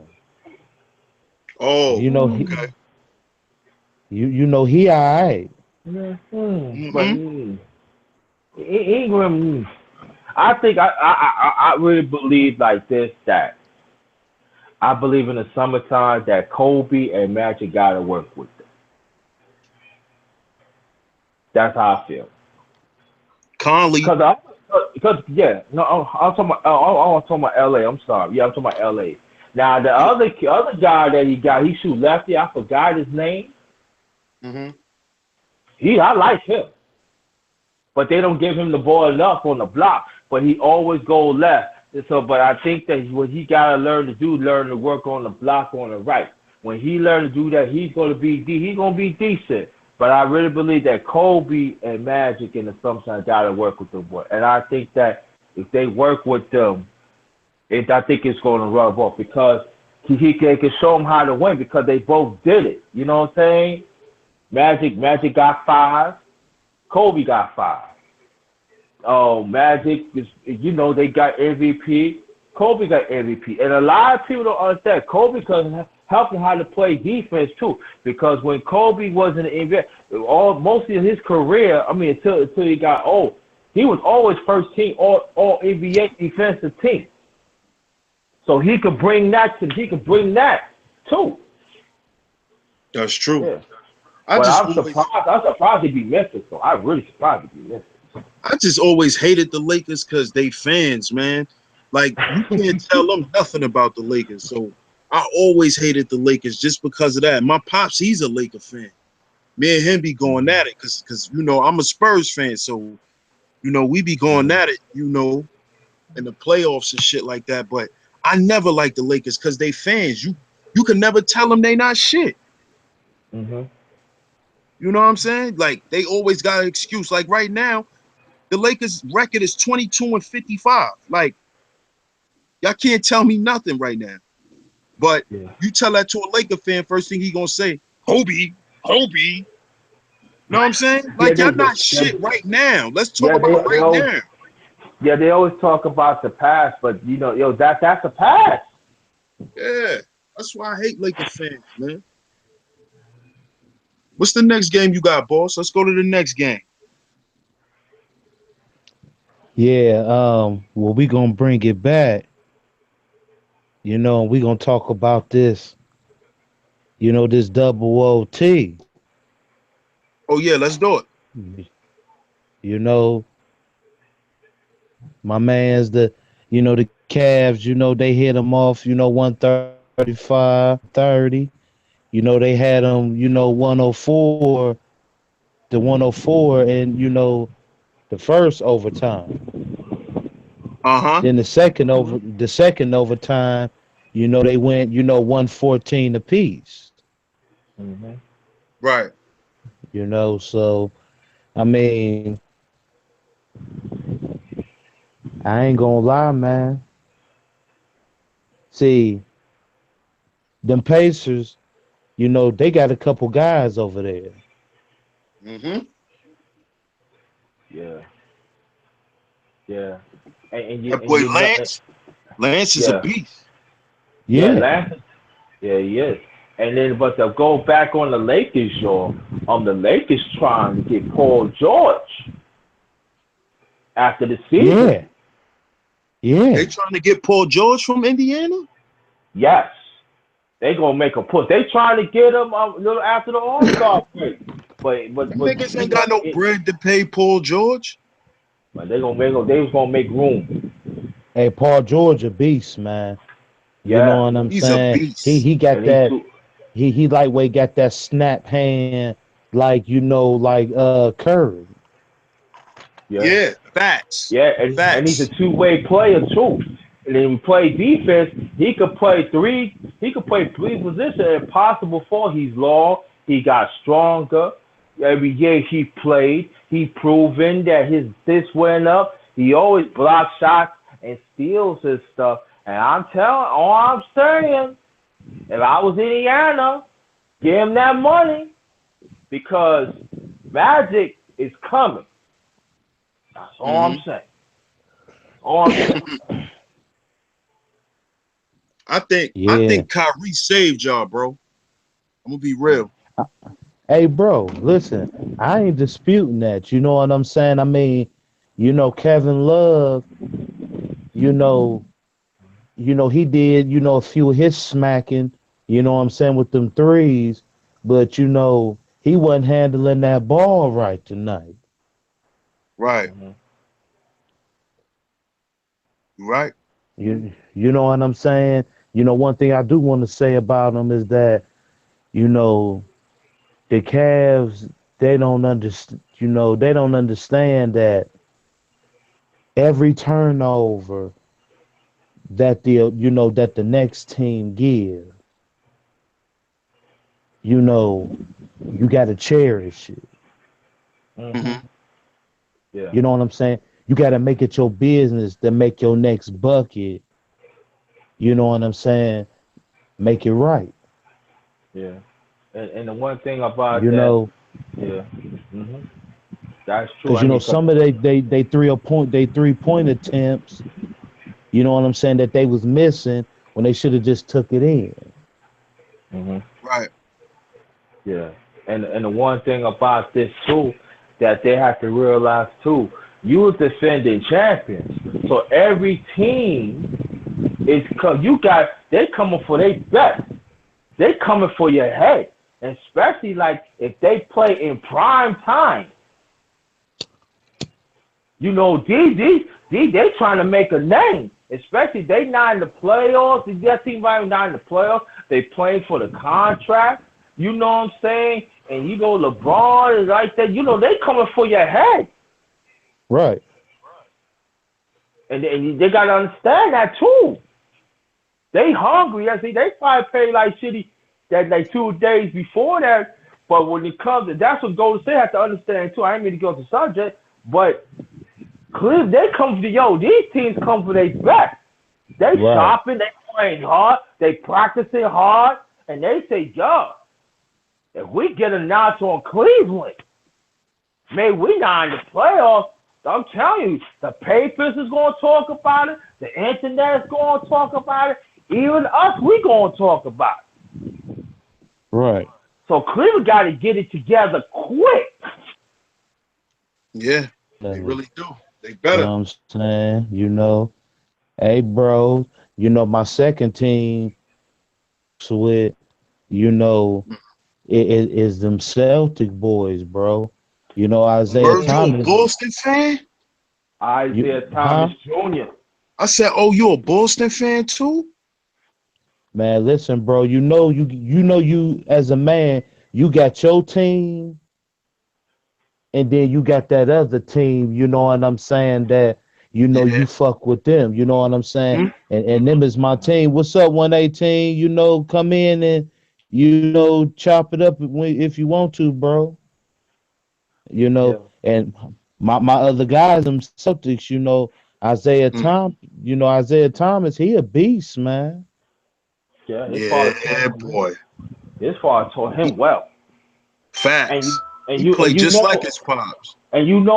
S1: Oh,
S2: You know he
S1: okay.
S2: you know he all right.
S3: But
S1: Mm-hmm.
S3: Ingram, I think I really believe like this that I believe in the summertime that Kobe and Magic gotta work with them. That's how I feel.
S1: Conley.
S3: Because yeah, no, I'm talking about I'm talking about L.A. I'm sorry, yeah, I'm talking about L.A. Now the
S1: Yeah.
S3: other guy that he got, he shoot lefty. I forgot his name.
S1: Mm-hmm.
S3: I like him, but they don't give him the ball enough on the block. But he always go left. And so, but I think that what he gotta learn to work on the block on the right. When he learn to do that, he's gonna be decent. But I really believe that Kobe and Magic in the summertime gotta work with them, boy. And I think that if they work with them, I think it's gonna rub off because they can show them how to win because they both did it. You know what I'm saying? Magic got 5. Kobe got 5. Oh, Magic is, they got MVP. Kobe got MVP. And a lot of people don't understand. Kobe can help him how to play defense too. Because when Kobe was in the NBA, most of his career, until he got old, he was always first team all NBA defensive team. So he could bring that too.
S1: That's true.
S3: Yeah.
S1: I
S3: But
S1: just always
S3: I'm surprised he beat Memphis though. I'm really surprised he beat Memphis.
S1: I just always hated the Lakers because they fans, man. Like you can't tell them nothing about the Lakers. So I always hated the Lakers just because of that. My pops, he's a Laker fan. Me and him be going at it because I'm a Spurs fan. So we be going
S3: Mhm.
S1: at it, in the playoffs and shit like that. But I never liked the Lakers because they fans. You can never tell them they not shit.
S3: Mhm.
S1: You know what I'm saying? Like they always got an excuse. Like right now, the Lakers record is 22-55. Like y'all can't tell me nothing right now. But
S3: Yeah.
S1: you tell that to a Laker fan, first thing he gonna say, Kobe, Kobe. You know what I'm saying?
S3: Yeah,
S1: Like y'all not shit right now. Let's talk
S3: yeah,
S1: about right now.
S3: they always talk about the past, but that's the past.
S1: Yeah. That's why I hate Laker fans, man. What's the next game you got, boss? Let's go to the next game.
S2: Yeah, well we gonna bring it back, and we gonna talk about this, this double OT.
S1: Oh yeah, let's do it.
S2: You know, my man's the Cavs, they hit them off, 135, 30. They had them, 104 to 104 and the first overtime.
S1: Uh-huh.
S2: Then the second overtime, they went, 114 apiece.
S3: Mhm.
S1: Right.
S2: So I mean, I ain't gonna lie, man. See, them Pacers, they got a couple guys over there.
S1: Mm-hmm.
S3: Yeah. Yeah. And
S1: That boy
S3: you know,
S1: Lance. Lance is a
S3: yeah,
S1: beast.
S3: yeah,
S2: Yeah.
S3: Lance. Yeah, he is. And then, but to go back on the Lakers, y'all, the Lakers trying to get Paul George after the season.
S2: Yeah.
S1: They
S2: Yeah.
S1: trying to get Paul George from Indiana?
S3: Yes, they gonna make a push. They trying to get him a little after the All Star break,
S1: Them
S3: but
S1: niggas
S3: you
S1: ain't
S3: know
S1: got no
S3: it.
S1: bread to pay Paul George.
S3: But they was gonna make room.
S2: Hey, Paul George a beast, man. You know
S3: Yeah,
S2: what I'm
S1: He's a
S2: saying? He
S1: beast.
S2: he got
S3: and he
S2: that
S3: too.
S2: he lightweight got that snap hand like like Curry.
S3: Yeah,
S1: Yeah, facts.
S3: yeah, and he's a
S1: Facts.
S3: two-way player too. And then he play defense. He could play three. He could play three positions. Impossible for. He's long. He got stronger. Every year he played, he proven that his this went up. He always blocks shots and steals his stuff. And all I'm saying, if I was Indiana, give him that money because Magic is coming. That's all I'm
S1: Hmm.
S3: saying. All I'm saying.
S1: I
S2: Yeah.
S1: think Kyrie saved y'all, bro. I'm gonna be real.
S2: Hey, bro, listen, I ain't disputing that. You know what I'm saying? I mean, Kevin Love, you know, he did, a few of his smacking, what I'm saying, with them threes, but he wasn't handling that ball right tonight.
S1: Right.
S3: Mm-hmm.
S1: You right.
S2: You know what I'm saying? One thing I do want to say about him is that, you know, the Cavs, they don't understand, they don't understand that every turnover that the next team give, you know, you got to cherish it.
S3: Mm-hmm.
S1: Hmm.
S3: Yeah.
S2: You know what I'm saying? You got to make it your business to make your next bucket. You know what I'm saying? Make it right.
S3: Yeah. And the one thing about
S2: You
S3: that,
S2: know,
S3: yeah. hmm That's true.
S2: because
S3: I mean, cause,
S2: some of they 3-point attempts. You know what I'm saying? That they was missing when they should have just took it in.
S3: hmm
S1: Right.
S3: yeah. And the one thing about this too that they have to realize too, you was defending champions, so every team is you got they coming for their best. They coming for your head, especially like if they play in prime time. You know, they trying to make a name. Especially they not in the playoffs. That team right not in the playoffs. They playing for the contract. You know what I'm saying? And LeBron is like that. They coming for your head.
S2: Right.
S3: And they gotta understand that too. They hungry. I see they probably pay like shitty that like 2 days before that. But when it comes to that's what Golden State have to understand too. I ain't mean to go to the subject, but Cleveland, they come for these teams come for their best. They
S2: Right.
S3: shopping, they playing hard, they practicing hard, and they say, yo, if we get a notch on Cleveland, maybe we not in the playoffs. I'm telling you, the papers is going to talk about it. The internet is going to talk about it. Even us, we going to talk about it.
S2: Right.
S3: So Cleveland got to get it together quick.
S1: Yeah. They
S2: Definitely.
S1: really do. They
S2: You
S1: better.
S2: know what I'm saying? Hey, bro, my second team with, you know, is them Celtic boys, bro. Isaiah
S1: Word, you a
S2: Thomas.
S1: Boston fan?
S3: Isaiah Thomas
S2: Huh?
S3: Jr.
S1: I said, oh, you a Boston fan too?
S2: Man, listen, bro. You as a man, you got your team, and then you got that other team. You know what I'm saying? That
S1: Yeah.
S2: you fuck with them. You know what I'm saying?
S1: Hmm.
S2: And them is my team. What's up, 118? Come in and chop it up if you want to, bro.
S3: Yeah.
S2: And my other guys, them Celtics. Isaiah
S1: Hmm.
S2: Tom. Isaiah Thomas. He a beast, man.
S3: Yeah, his father
S1: Yeah,
S3: taught him.
S1: boy.
S3: His father taught him
S1: He
S3: well, and
S1: facts.
S3: and
S1: He
S3: you and
S1: played
S3: you
S1: just like
S3: know
S1: his pops.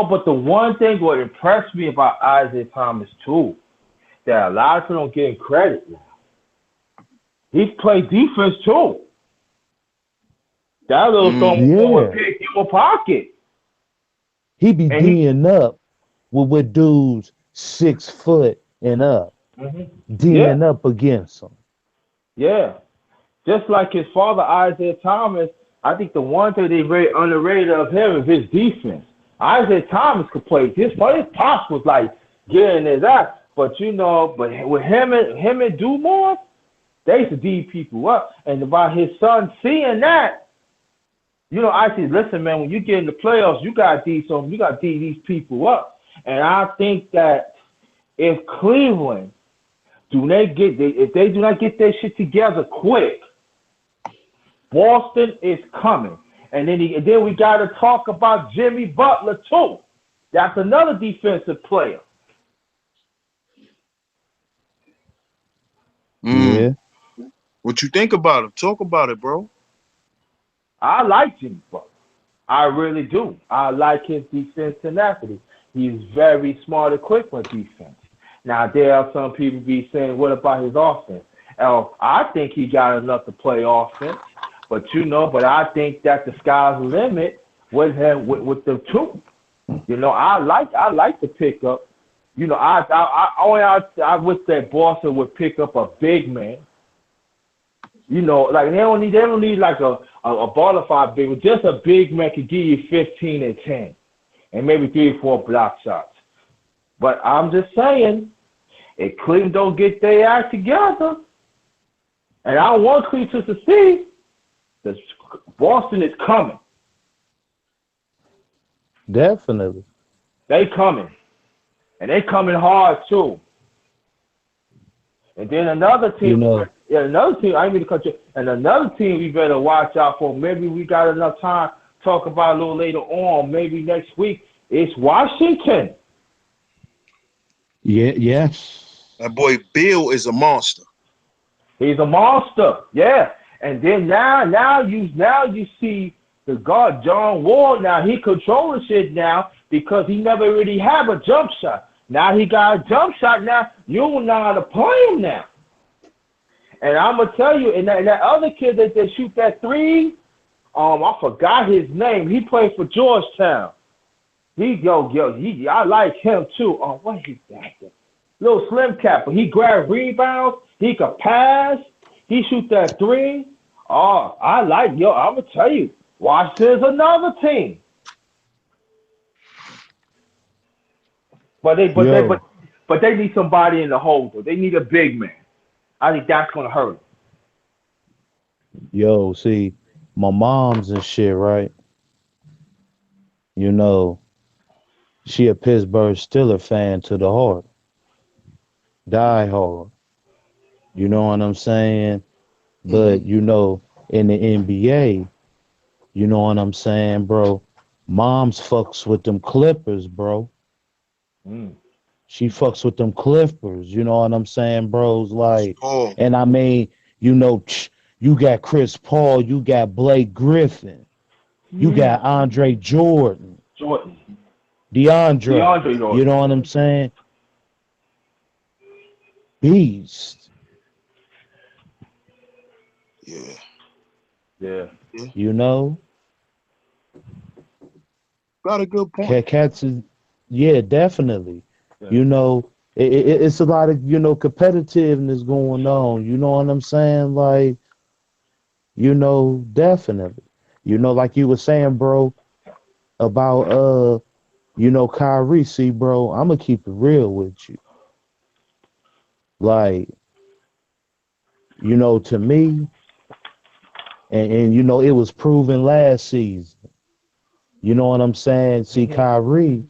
S3: but the one thing what impressed me about Isaiah Thomas too that a lot of people don't get credit. He played defense too. That little thumb
S1: Mm.
S3: will go and
S2: Yeah.
S3: pick you a pocket,
S2: He be
S3: and he
S2: D'ing up with dudes 6 foot and up,
S3: Hmm. Yeah,
S2: D'ing up against them.
S3: yeah. Just like his father Isaiah Thomas, I think the one thing they very underrated of him is his defense. Isaiah Thomas could play. His pops was like getting his ass, but but with him and Dumars, they used to D people up. And about his son seeing that, I said, listen, man, when you get in the playoffs, you got to D these people up. And I think that if Cleveland if they do not get their shit together quick, Boston is coming. And then we got to talk about Jimmy Butler too. That's another defensive player.
S1: Mm.
S2: Yeah,
S1: What you think about him? Talk about it, bro.
S3: I like Jimmy Butler. I really do. I like his defense tenacity. He's very smart and quick with defense. Now there are some people be saying, "What about his offense?" I think he got enough to play offense, but I think that the sky's the limit with him with the two. I like the pickup. I wish that Boston would pick up a big man. Like they don't need like a bona fide big one. Just a big man could give you 15 and 10 and maybe 3 or 4 block shots. But I'm just saying, if Cleveland don't get their act together, and I don't want Cleveland to succeed, because Boston is coming.
S2: definitely.
S3: They coming. And they coming hard too. And then another
S2: You
S3: team,
S2: know,
S3: yeah, another team, I didn't mean to cut you, and another team we better watch out for. Maybe we got enough time to talk about a little later on, maybe next week. It's Washington.
S2: yeah, yes,
S1: That boy Bill is a monster.
S3: He's a monster. Yeah. And then now you see the guard John Wall. Now he controlling shit now because he never really had a jump shot. Now he got a jump shot. Now you don't know how to play him now. And I'm gonna tell you, and that other kid that shoot that three, I forgot his name. He played for Georgetown. I like him too. Oh, what is that? Little slim cap, but he grab rebounds. He could pass. He shoot that three. Oh, I'm gonna tell you, Washington's another team. But they, but they, but,
S2: yo,
S3: but they need somebody in the holder. They need a big man. I think that's gonna hurt.
S2: yo. See, my mom's and shit, right? You know, she a Pittsburgh Steeler fan to the heart, die hard. You know what I'm saying?
S1: Mm-hmm.
S2: But in the NBA, you know what I'm saying, bro? Mom's fucks with them Clippers, bro.
S3: Mm.
S2: She fucks with them Clippers. You know what I'm saying, bros?
S1: Chris
S2: Like,
S1: Paul.
S2: and I mean, you know, you got Chris Paul, you got Blake Griffin, you
S3: Mm.
S2: got Andre Jordan,
S3: Jordan,
S2: DeAndre.
S3: DeAndre
S2: You
S3: Jordan.
S2: know what I'm saying? Beast.
S1: Yeah.
S3: Yeah.
S1: Yeah.
S2: You know,
S1: Got a good point.
S2: Cats is, yeah, definitely.
S3: Yeah.
S2: You know, it's a lot of competitiveness going on. You know what I'm saying? Like, definitely. Like you were saying, bro, about Kyrie. See, bro, I'm gonna keep it real with you. Like, to me, and it was proven last season. You know what I'm saying? See,
S3: Hmm.
S2: Kyrie,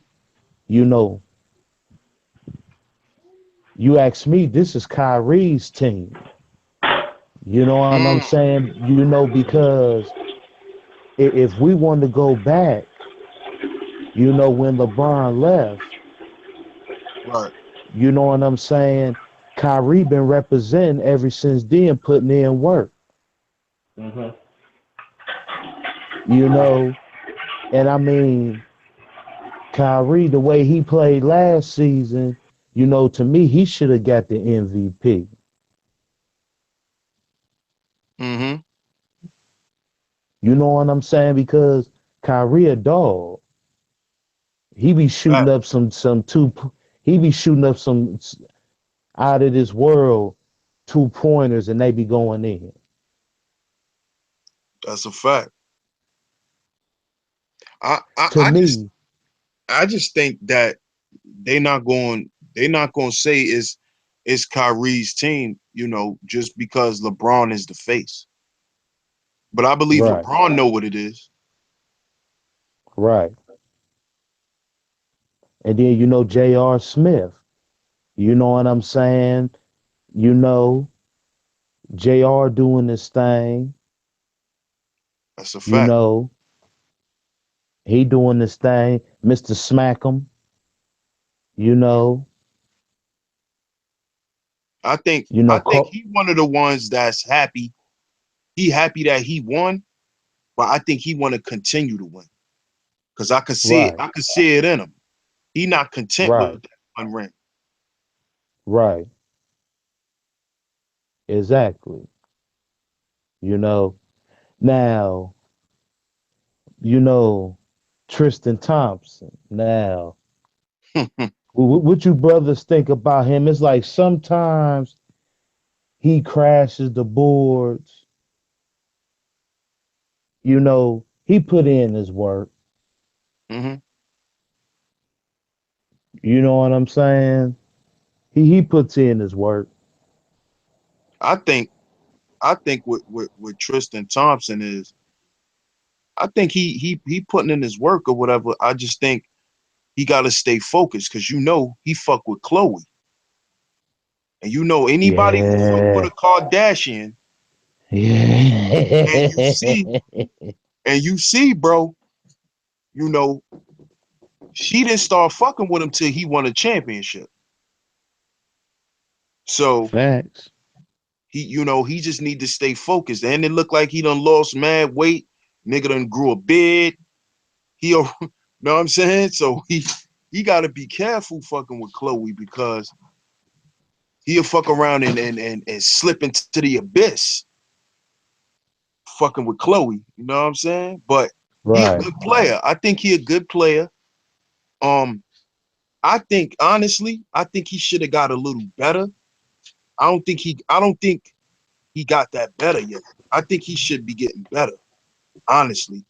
S2: you know, you ask me, this is Kyrie's team. You know what I'm
S1: Mm.
S2: saying? Because if we want to go back, when LeBron left,
S1: Right.
S2: you know what I'm saying? Kyrie been representing ever since then, putting in work,
S3: Hmm.
S2: you know. And I mean, Kyrie, the way he played last season, to me, he should have got the MVP.
S1: Mm-hmm.
S2: You know what I'm saying? Because Kyrie a dog. He be shooting
S1: Fact.
S2: up some two. He be shooting up some. out of this world 2-pointers and they be going in.
S1: That's a fact. I I,
S2: To
S1: I just
S2: me,
S1: I just think that they not going to say it's Kyrie's team, just because LeBron is the face. But I believe
S2: right,
S1: LeBron know what it is.
S2: right. And then J.R. Smith. You know what I'm saying? You know, JR doing this thing,
S1: That's a
S2: you
S1: fact.
S2: know, he doing this thing, Mr. Smack'em, you know,
S1: I think
S2: you
S1: I
S2: know,
S1: think he one of the ones that's happy. He happy that he won, but I think he want to continue to win because I could see it.
S2: right,
S1: I could see it in him. He not content with
S2: right,
S1: that one ring.
S2: right, exactly. You know, now, you know, Tristan Thompson. Now, what you brothers think about him? It's like sometimes he crashes the boards, he put in his work.
S1: hmm
S2: You know what I'm saying? He puts in his work.
S1: I think I think with Tristan Thompson is I think he putting in his work or whatever. I just think he got to stay focused because he fuck with Chloe, and anybody who fuck with
S2: Yeah.
S1: a Kardashian, and you see
S2: Yeah.
S1: and you see, bro, you know she didn't start fucking with him till he won a championship. So
S2: Facts.
S1: he just need to stay focused. And it looked like he done lost mad weight. Nigga done grew a beard. Know what I'm saying? So he got to be careful fucking with Chloe because he'll fuck around and slip into the abyss fucking with Chloe. You know what I'm saying? But he a
S2: Right.
S1: good player. I think he a good player. Um, I think honestly, I think he should have got a little better. I don't think he got that better yet. I think he should be getting better, honestly.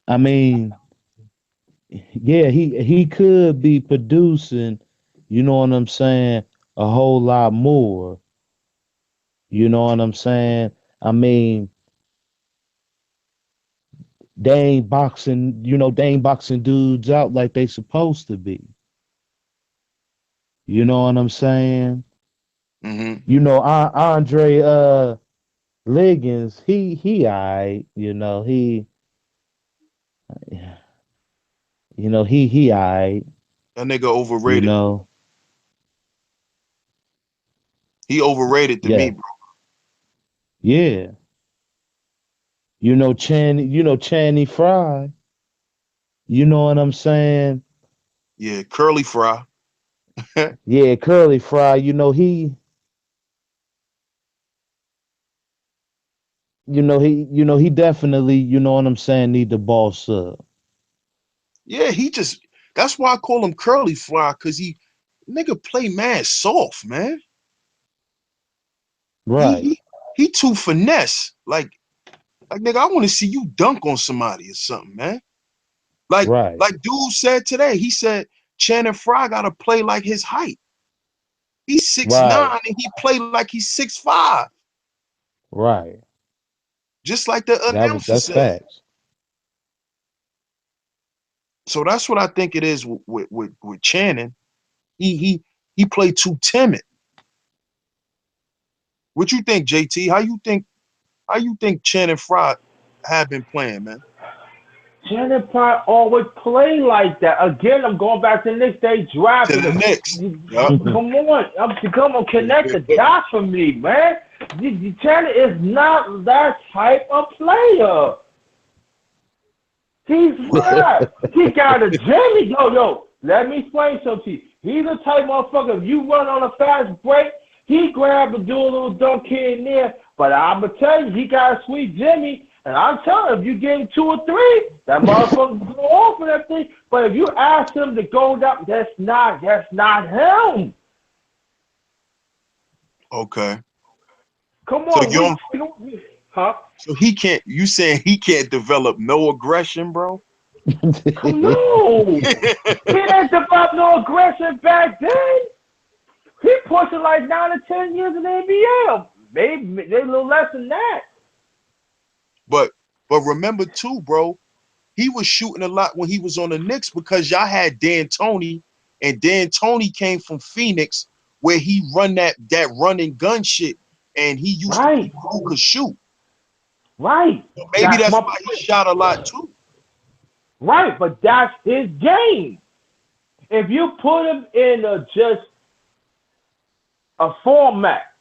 S2: I mean, yeah, he could be producing, you know what I'm saying, a whole lot more. You know what I'm saying? I mean, they ain't boxing dudes out like they supposed to be. You know what I'm saying?
S1: hmm
S2: Andre Liggins, he alright, he alright,
S1: That nigga
S2: you
S1: overrated.
S2: know.
S1: He overrated to me,
S2: Yeah.
S1: bro.
S2: Yeah. Channy Fry, you know what I'm saying?
S1: Yeah, curly fry.
S2: Yeah, Curly Fry, he definitely, you know what I'm saying, need the boss up.
S1: Yeah, that's why I call him curly fry, cause nigga play mad soft, man. He
S2: Right,
S1: he he too finesse. Like nigga, I want to see you dunk on somebody or something, man. Like
S2: right,
S1: like dude said today, he said Channing Frye gotta play like his height. He's six
S2: right,
S1: nine and he played like he's 6'5",
S2: right.
S1: just like the announcer
S2: That's
S1: said.
S2: facts.
S1: So that's what I think it is with Channing. He played too timid. What you think, JT? How you think Channing Frye have been playing, man?
S3: Shannon Pryor always play like that. Again, I'm going back to the Knicks. They
S1: To
S3: drafted
S1: the
S3: him.
S1: Knicks. Yup.
S3: Come on, connect the dots for me, man. Shannon is not that type of player. He's not. He got a Jimmy. Yo, let me explain something to you. He's the type of motherfucker, if you run on a fast break, he grab and do a little dunk here and there. But I'm going to tell you, he got a sweet Jimmy. And I'm telling you, if you get 2 or 3, that motherfucker go off and everything. But if you ask him to go down, that's not him.
S1: Okay.
S3: Come
S1: So
S3: on, huh?
S1: So he can't. You saying he can't develop no aggression, bro?
S3: Come on. He didn't develop no aggression back then. He pushing like 9 or 10 years in the NBA. Maybe a little less than that.
S1: But remember too, bro. He was shooting a lot when he was on the Knicks because y'all had D'Antoni, and D'Antoni came from Phoenix, where he run that run and gun shit, and he used to
S3: Right.
S1: people who could shoot.
S3: Right.
S1: So maybe that's
S3: my
S1: why he
S3: point.
S1: shot a lot too.
S3: Right, but that's his game. If you put him in just a format,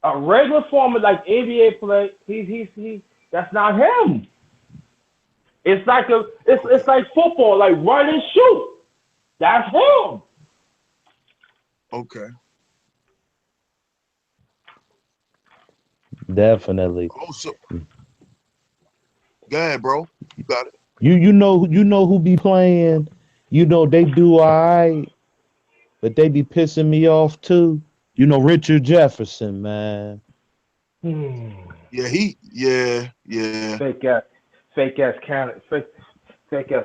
S3: a regular format like NBA play, he that's not him. It's like it's like football, like run and shoot. That's him.
S1: Okay.
S2: Definitely.
S1: Oh, so go ahead, bro. You got it.
S2: You know who be playing. You know they do all right, but they be pissing me off too. You know Richard Jefferson, man.
S1: Yeah, yeah.
S3: Fake ass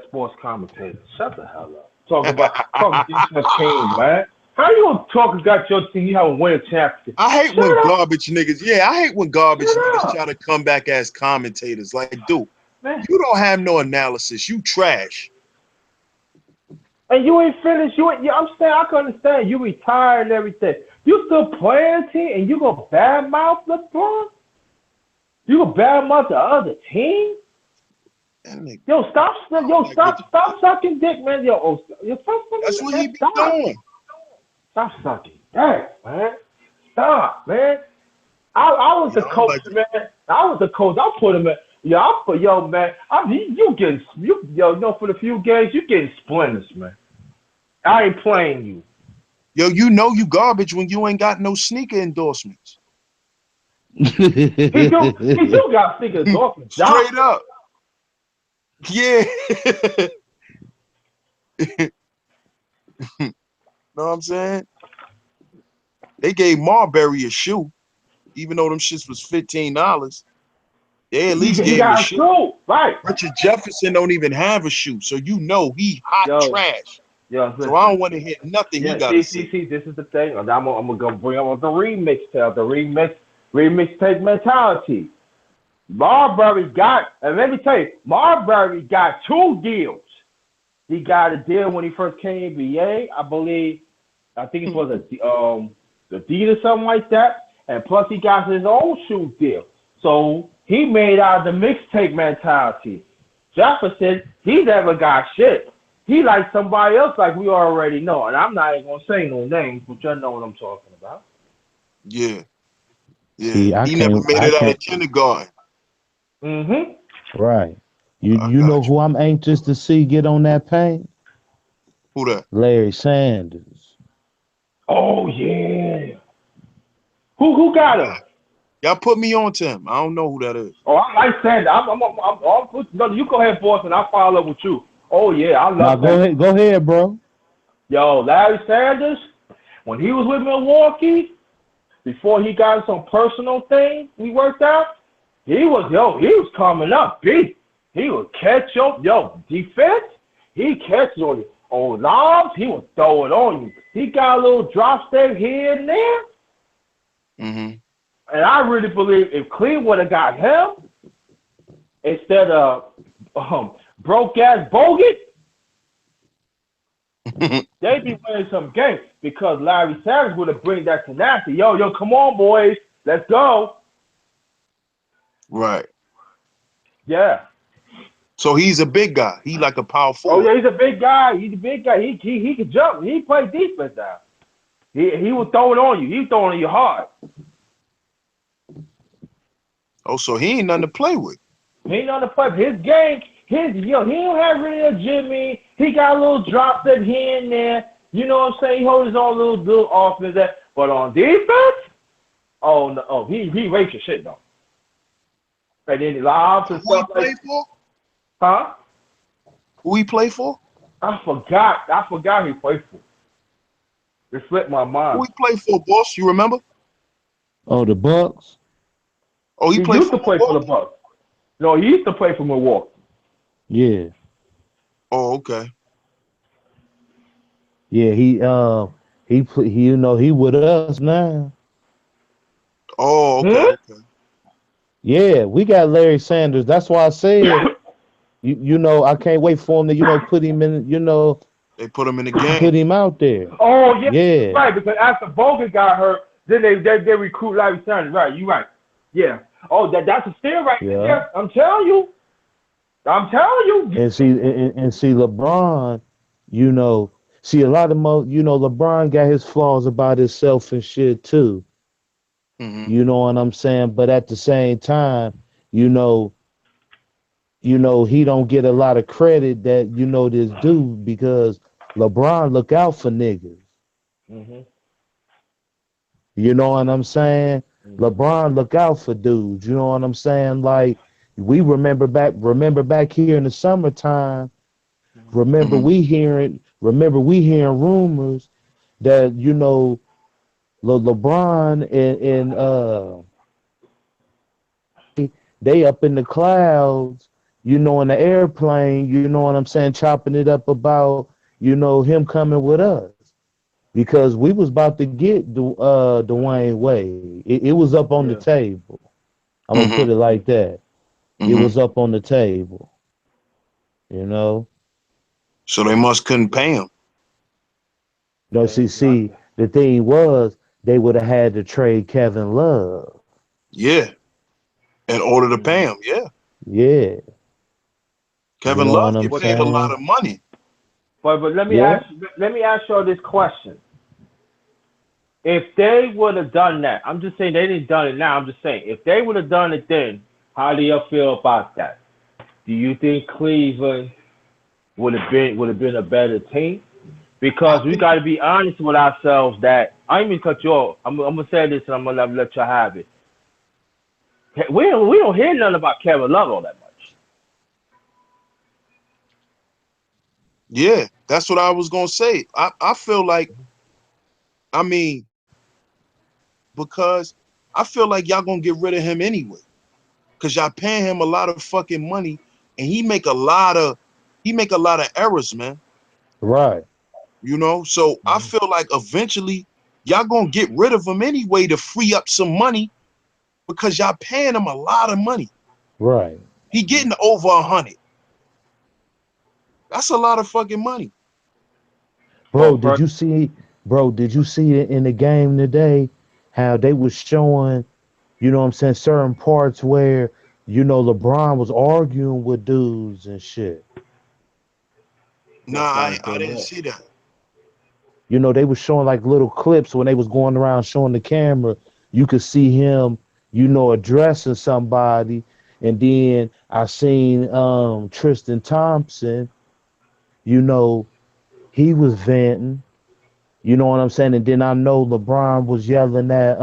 S3: sports commentator. Shut the hell up. Talking against your team, man. How you gonna talk about your team? You haven't won a championship.
S1: I hate
S3: Shut
S1: when
S3: up.
S1: garbage niggas. Yeah, I hate when garbage
S3: Shut
S1: niggas
S3: up,
S1: try to come back as commentators. Like, dude,
S3: man.
S1: you don't have no analysis. You trash.
S3: And you ain't finished. Yeah, I'm saying I can understand. You retired and everything. You still playing team, and you gonna badmouth LeBron? You gonna badmouth the other team?
S1: Nigga,
S3: Yo, stop sucking dick, man. Stop
S1: that's
S3: sucking
S1: what
S3: dick,
S1: he
S3: man.
S1: be
S3: Stop.
S1: doing.
S3: Stop sucking dick, man. Stop, man. I was
S1: You
S3: the
S1: know,
S3: coach,
S1: like,
S3: man. I was the coach. I put him in. Yo, man. You know, for the few games, you getting splinters, man. I ain't playing you.
S1: yo, you know you garbage when you ain't got no sneaker endorsements.
S3: He do got sneakers off the job.
S1: Straight up. Yeah. Know what I'm saying? They gave Marbury a shoe, even though them shits was $15. They at least
S3: He
S1: gave him a
S3: got
S1: shoe.
S3: true, right?
S1: Richard Jefferson don't even have a shoe, so you know he hot
S3: Yo,
S1: trash. So I
S3: listen.
S1: don't want to hear nothing he
S3: Yeah,
S1: got to say.
S3: see. This is the thing. I'm gonna bring up the remix tale, the remix take mentality. Marbury got, and let me tell you, Marbury got 2 deals. He got a deal when he first came NBA, I believe. I think it was a Adidas, something like that. And plus, he got his own shoe deal. So he made out the mixtape mentality. Jefferson, he never got shit. He like somebody else, like we already know. And I'm not even gonna say no names, but you know what I'm talking about.
S1: Yeah, yeah.
S2: See, I
S1: He never
S2: can't.
S1: made
S2: I
S1: it out
S2: can't.
S1: of kindergarten.
S3: Mm-hmm.
S2: Right.
S1: I
S2: You know
S1: got you.
S2: who I'm anxious to see get on that paint?
S1: Who that?
S2: Larry Sanders.
S3: Oh yeah. Who got him?
S1: Y'all put me on to him. I don't know who that is.
S3: Oh, I like Sanders. No, you go ahead, boss, and I'll follow up with you. Oh yeah, I
S2: Now
S3: love
S2: go
S3: Sanders.
S2: ahead. Go ahead, bro.
S3: Yo, Larry Sanders, when he was with Milwaukee, before he got some personal thing we worked out, he was coming up big. He would catch up, defense, he catches on you. On lobs, he would throw it on you. He got a little drop step here and there.
S1: Mm-hmm.
S3: And I really believe if Cleveland would have got him instead of broke ass Bogut, they'd be winning some games because Larry Sanders would have bring that tenacity. Yo, come on, boys, let's go.
S1: Right.
S3: Yeah.
S1: So he's a big guy. He like a power
S3: Oh
S1: forward.
S3: yeah, he's a big guy. He can jump. He play defense now. He will throw it on you. He's throwing it you hard.
S1: Oh, so he ain't nothing to play with.
S3: He ain't on the play. His game, he don't have really a Jimmy. He got a little drop step here and there. You know what I'm saying? He holds his own little offense there. But on defense, oh no, he rates your shit though. and then lives and
S1: Who he
S3: stuff like,
S1: played for?
S3: huh?
S1: Who he played for?
S3: I forgot. I forgot he played for. It slipped my
S1: Who
S3: mind.
S1: he played for, boss? You remember?
S2: Oh, the Bucks.
S1: Oh, he
S3: He
S1: played
S3: used
S1: for
S3: to play for the
S1: Milwaukee?
S3: Bucks. No, he used to play for Milwaukee.
S2: Yeah,
S1: Oh, okay.
S2: yeah. You know, he with us now.
S1: Oh, okay,
S3: Hmm?
S1: okay.
S2: Yeah, we got Larry Sanders. That's why I said, you know, I can't wait for him to, you know, put him in, you know,
S1: They put him in the
S2: put
S1: game.
S2: him out there.
S3: Oh yeah,
S2: Yeah,
S3: right. Because after Bogut got hurt, then they recruit Larry Sanders. Right, you right. Yeah. Oh, that's a steal right
S2: yeah.
S3: there. I'm telling you. I'm telling you.
S2: And see LeBron, you know, see a lot of you know, LeBron got his flaws about himself and shit too.
S1: Hmm.
S2: You know what I'm saying? But at the same time, you know, he don't get a lot of credit that you know this dude because LeBron look out for niggas.
S3: Mhm.
S2: You know what I'm saying?
S3: Mhm.
S2: LeBron look out for dudes. You know what I'm saying? Like we remember back here in the summertime.
S1: Hmm.
S2: Remember we hearing rumors that you know LeBron and they up in the clouds, you know, in the airplane, you know what I'm saying, chopping it up about, you know, him coming with us. Because we was about to get Dwayne Wade. It was up on the
S3: Yeah.
S2: table. I'm gonna
S1: Hmm.
S2: put it like that. It
S1: Hmm.
S2: was up on the table, you know.
S1: So they must couldn't pay him.
S2: No,
S3: Yeah.
S2: see, the thing was they would have had to trade Kevin Love.
S1: Yeah, in order to pay
S3: Mhm.
S1: him. Yeah,
S2: Yeah, you
S1: Kevin
S2: know what
S1: Love
S2: I'm
S1: get
S3: But
S1: paid a lot
S2: saying?
S1: of money.
S3: but
S2: Yeah,
S3: let me ask y'all this question. If they would have done that, I'm just saying they didn't done it now. I'm just saying if they would have done it then, how do you feel about that? Do you think Cleveland would have been a better team?
S1: I
S3: Because we
S1: think,
S3: got to be honest with ourselves that I ain't even cut you off. I'm gonna say this and I'm gonna let you have it. We don't hear nothing about Kevin Love all that much.
S1: yeah, that's what I was gonna say. I feel like, I mean, because I feel like y'all gonna get rid of him anyway. Cause y'all paying him a lot of fucking money and he make a lot of errors, man.
S2: right,
S1: You know, so I
S3: Mm-hmm.
S1: feel like eventually y'all gonna get rid of him anyway to free up some money because y'all paying him a lot of money.
S2: right.
S1: He getting over 100. That's a lot of fucking money.
S3: Well,
S2: Bro, did you see it in the game today? How they was showing, you know what I'm saying, certain parts where, you know, LeBron was arguing with dudes and shit.
S1: Nah,
S3: what kind of
S1: I
S3: thing
S1: didn't
S3: that?
S1: see that.
S2: You know, they was showing like little clips when they was going around showing the camera. You could see him, you know, addressing somebody. And then I seen Tristan Thompson, you know, he was venting. You know what I'm saying? And then I know LeBron was yelling at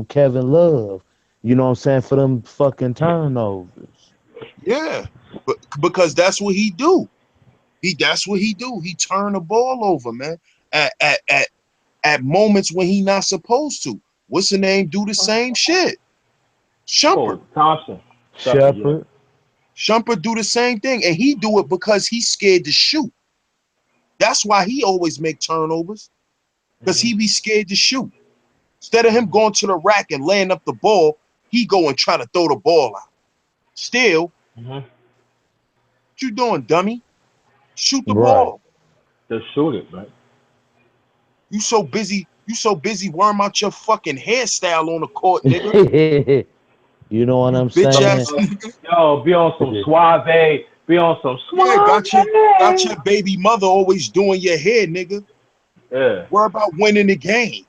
S2: Kevin Love, you know what I'm saying, for them fucking turnovers.
S1: Yeah, but because that's what he do. That's what he do. He turn the ball over, man. At at at at moments when he not supposed to. What's the name? Do the same shit. Shumpert.
S3: Oh, Thompson. Shepard, yeah.
S2: Shepard,
S1: Shumpert do the same thing, and he do it because he's scared to shoot. That's why he always make turnovers, because
S3: Mhm.
S1: he be scared to shoot. Instead of him going to the rack and laying up the ball, he go and try to throw the ball out. Still,
S3: Mhm.
S1: what you doing, dummy? Shoot the
S2: right.
S1: ball.
S3: Just shoot it, right?
S1: You so busy worrying about your fucking hairstyle on the court, nigga.
S2: You know what
S1: You
S2: I'm
S1: bitch
S3: Yo,
S2: saying?
S1: ass nigga.
S3: be on some suave. Be on some
S1: Yeah, got
S3: suave.
S1: your baby mother always doing your hair, nigga.
S3: Yeah.
S1: Worry about winning the game.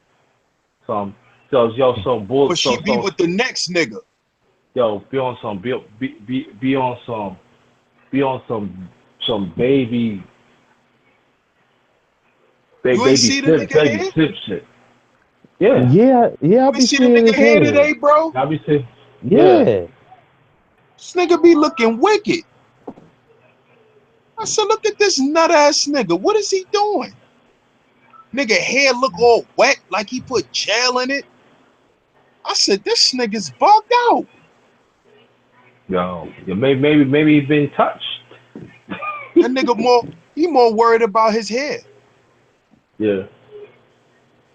S3: Some some bull
S1: But she be with the next nigga.
S3: be on some be on some
S1: You ain't see the nigga
S3: baby
S1: hair?
S3: sip shit. Yeah.
S2: Yeah, yeah, I
S1: You ain't
S2: be
S1: see the
S2: seeing
S1: nigga
S2: his
S1: hair
S2: head.
S1: today, bro?
S3: I be saying, yeah.
S2: Yeah.
S1: This nigga be looking wicked. I said, look at this nut ass nigga. What is he doing? Nigga hair look all wet like he put gel in it. I said, this nigga's bugged out.
S3: Yo, maybe he's been touched.
S1: That nigga more worried about his hair.
S3: Yeah.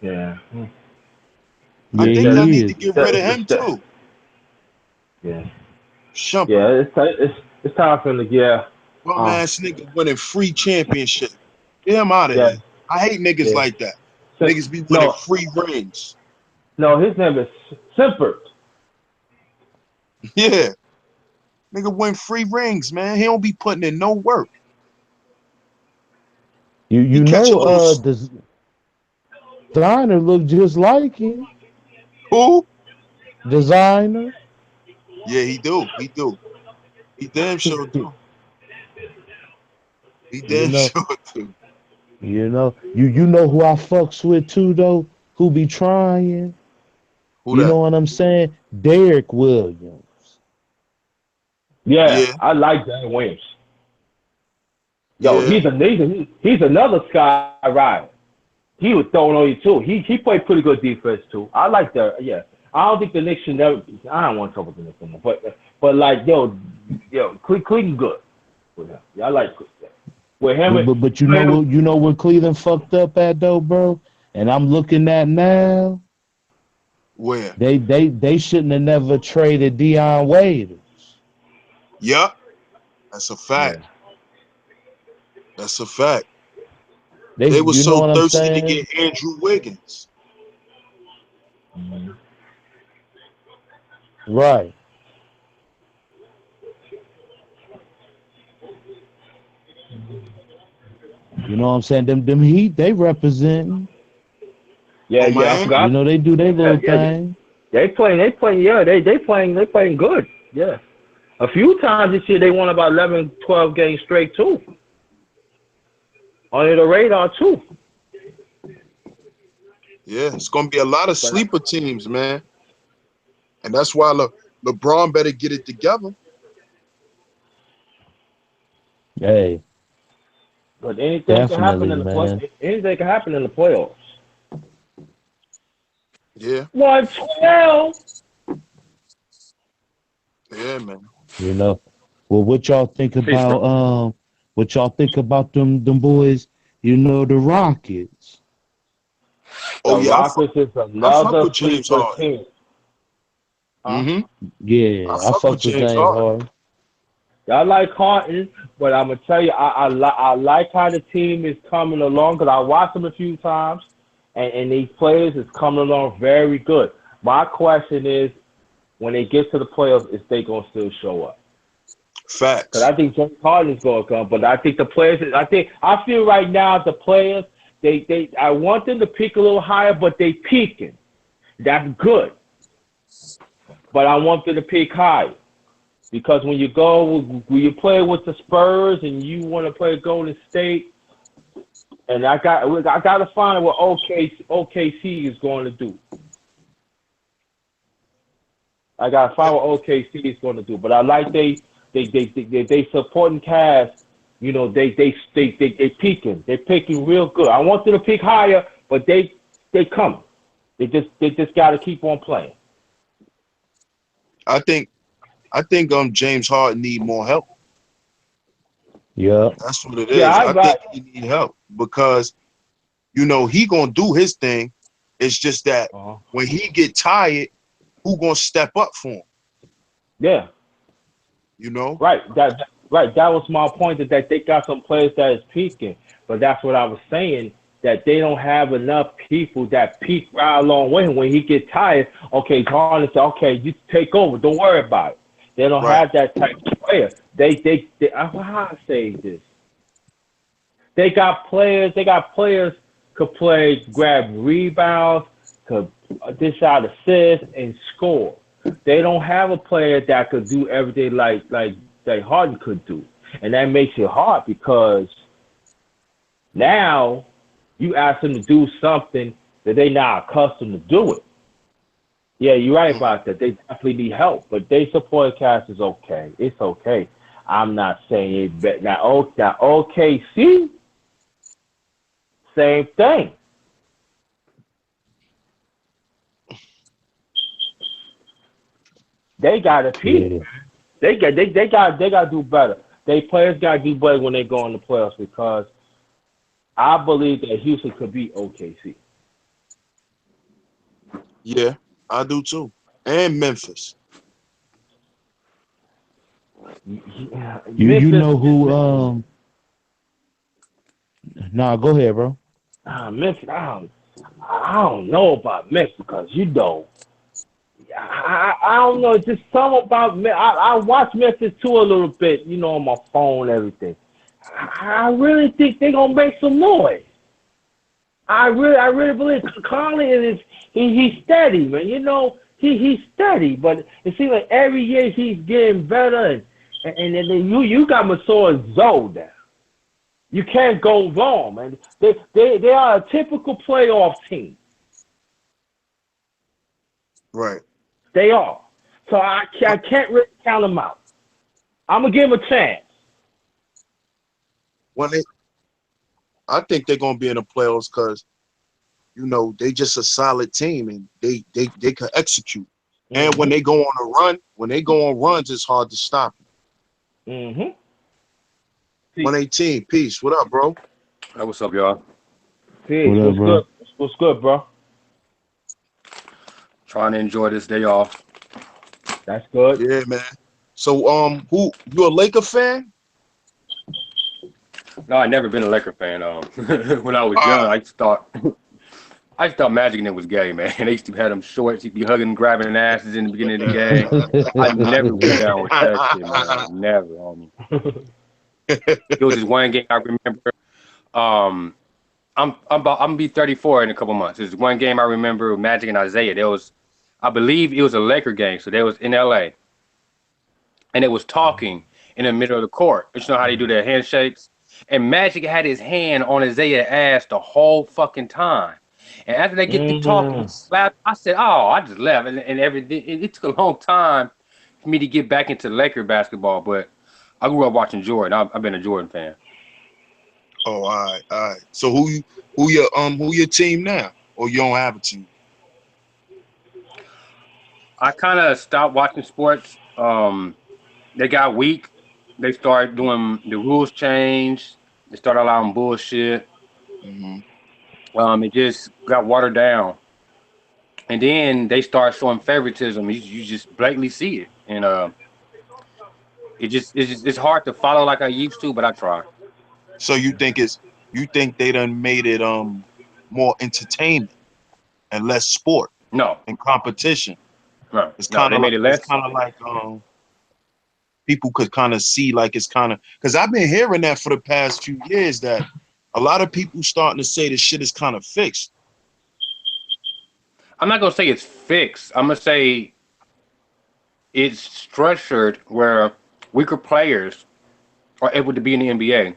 S3: Yeah.
S1: I
S2: Yeah,
S1: think y'all
S2: he
S1: need to
S2: is.
S1: get rid of him too.
S3: Yeah.
S1: Shumpert.
S3: Yeah, it's time for him to
S1: Bum ass nigga winning free championship. Get him out of
S3: yeah,
S1: here. I hate niggas
S3: yeah.
S1: like that. Niggas be winning
S3: No,
S1: free rings.
S3: no, his name is Simpert.
S1: Yeah. Nigga win free rings, man. He don't be putting in no work. He
S2: You
S1: catch a
S2: know,
S1: little
S2: the designer look just like him.
S1: who?
S2: Designer.
S1: Yeah, he do. He do. He damn sure do. He
S2: You
S1: damn
S2: know,
S1: sure do.
S2: you know who I fucks with too though, who be trying.
S1: Who
S2: You
S1: that?
S2: know what I'm saying? Derek Williams.
S3: Yeah,
S1: Yeah,
S3: I like Dan Williams. Yo,
S1: yeah,
S3: he's another sky rider. He was throwing on you too. He played pretty good defense too. I like that. Yeah, I don't think the Knicks should never. I don't want to talk about the Knicks anymore, but like Cleveland good with him. Yeah, I like with him.
S2: But you know what Cleveland fucked up at though, bro? And I'm looking at now,
S1: where?
S2: they shouldn't have never traded Dion Waiters.
S1: Yup. That's a
S3: Yeah.
S1: fact. That's a fact.
S2: They
S1: They were
S2: you know
S1: so
S2: what I'm
S1: thirsty to
S2: saying?
S1: get Andrew Wiggins.
S3: Mhm.
S2: Right. You know what I'm saying? Them Heat, they representing.
S3: Yeah,
S1: Oh
S3: yeah. I
S1: man.
S2: You
S3: forgot.
S2: know, they do their
S3: Yeah,
S2: little
S3: yeah.
S2: thing.
S3: They playing. Yeah, they playing good. Yeah. A few times this year they won about 11, 12 games straight too. Under the radar too.
S1: Yeah, it's gonna be a lot of
S3: But
S1: sleeper teams, man. And that's why LeBron better get it together.
S2: Hey,
S3: but anything can happen
S2: definitely,
S3: in the play.
S2: man.
S3: Anything can happen in the playoffs.
S1: Yeah,
S3: 112.
S1: yeah, man.
S2: You know. Well,
S3: Peace, bro.
S2: what y'all think about them boys, the Rockets.
S3: The
S1: Oh yeah,
S3: Rockets is
S1: I fuck
S3: another
S1: with James
S3: sleeper
S1: Harden.
S3: team. Huh?
S1: Mm-hmm. I
S2: Yeah, I
S1: fuck with
S2: fucks with
S1: James
S2: James
S1: Harden.
S2: Harden.
S3: I like Harden, but I'm gonna tell you, I like how the team is coming along because I watched them a few times, and these players is coming along very good. My question is, when they get to the playoffs, is they gonna still show up? Because
S1: Facts.
S3: I think James Harden is gonna come, but I think the players, I feel right now the players, I want them to peak a little higher, but they peaking. That's good, but I want them to peak higher. Because when you play with the Spurs and you want to play Golden State, and I got to find what OKC is going to do. I got to find what OKC is going to do. But I like they supporting cast. They peaking. They're peaking real good. I want them to peak higher, but they come. They just got to keep on playing.
S1: I think James Harden need more help.
S2: Yep.
S1: That's what it
S3: Yeah,
S1: is. I think he need help because he gonna do his thing. It's just that
S3: uh
S1: when he get tired, who gonna step up for him?
S3: yeah.
S1: You know?
S3: Right. That was my point. That they got some players that is peaking, but that's what I was saying. That they don't have enough people that peak right along with him. When he get tired, okay, Harden say, okay, you take over. Don't worry about it. They don't
S1: Right.
S3: have that type of player. They how I say this? They got players. They got players could play, grab rebounds, could dish out assists and score. They don't have a player that could do everything like that Harden could do, and that makes it hard because now you ask them to do something that they're not accustomed to doing. Yeah, you're right
S1: Mhm.
S3: about that. They definitely need help, but they support cast is okay. It's okay. I'm not saying it. But now OKC, same thing. They got to peak.
S2: Yeah.
S3: They got to do better. They players got to do better when they go in the playoffs because I believe that Houston could beat OKC.
S1: Yeah, I do too. And Memphis.
S2: You
S3: Memphis,
S2: know who nah, go ahead, bro.
S3: Memphis. I don't know about Memphis because I don't know. Just something about I watch Memphis too a little bit, on my phone and everything. I really think they're gonna make some noise. I really believe Conley he's steady, man. He's steady, but it seems like every year he's getting better, and then you got Masor Zoe there. You can't go wrong, man. They are a typical playoff team.
S1: Right.
S3: They are. So I can't really count them out. I'm gonna give them a chance.
S1: When they, I think they're gonna be in the playoffs because they just a solid team and they can execute. And when
S3: Mhm.
S1: they go on a run, when they go on runs, it's hard to stop them.
S3: Mhm. See,
S1: 118, peace. What up, bro?
S4: Hey, what's up, y'all?
S3: peace.
S2: What up,
S3: What's good?
S2: bro?
S3: What's good, bro?
S4: Trying to enjoy this day off.
S3: That's good.
S1: Yeah, man. So, who you a Laker fan?
S4: No, I never been a Laker fan. When I was young,
S1: Uh,
S4: I just thought Magic and it was gay, man. They used to have them shorts, you'd be hugging, grabbing asses in the beginning of the game. I never was down with that shit, man. Never, homie. It was just one game I remember. Um, I'm gonna be 34 in a couple months. There's one game I remember with Magic and Isaiah. I believe it was a Laker game, so they was in LA, and it was talking in the middle of the court. You know how they do their handshakes? And Magic had his hand on Isaiah's ass the whole fucking time. And after they get to talking, he
S3: Mhm.
S4: slapped. I said, "Oh, I just left." And everything. It took a long time for me to get back into Laker basketball, but I grew up watching Jordan. I've been a Jordan fan.
S1: oh, all right, all right. So who your team now? Or you don't have a team?
S4: I kind of stopped watching sports. They got weak. They started doing the rules changed. They started allowing bullshit.
S1: Hmm.
S4: It just got watered down. And then they start showing favoritism. You just blatantly see it, and it's hard to follow like I used to, but I try.
S1: So you think they done made it more entertainment and less sport
S4: No,
S1: and competition.
S4: no,
S1: It's
S4: no.
S1: kind
S4: They
S1: of like
S4: made it
S1: it's
S4: less.
S1: kind of like people could kind of see like it's kind of because I've been hearing that for the past few years that a lot of people starting to say the shit is kind of fixed.
S4: I'm not gonna say it's fixed. I'm gonna say it's structured where weaker players are able to be in the NBA.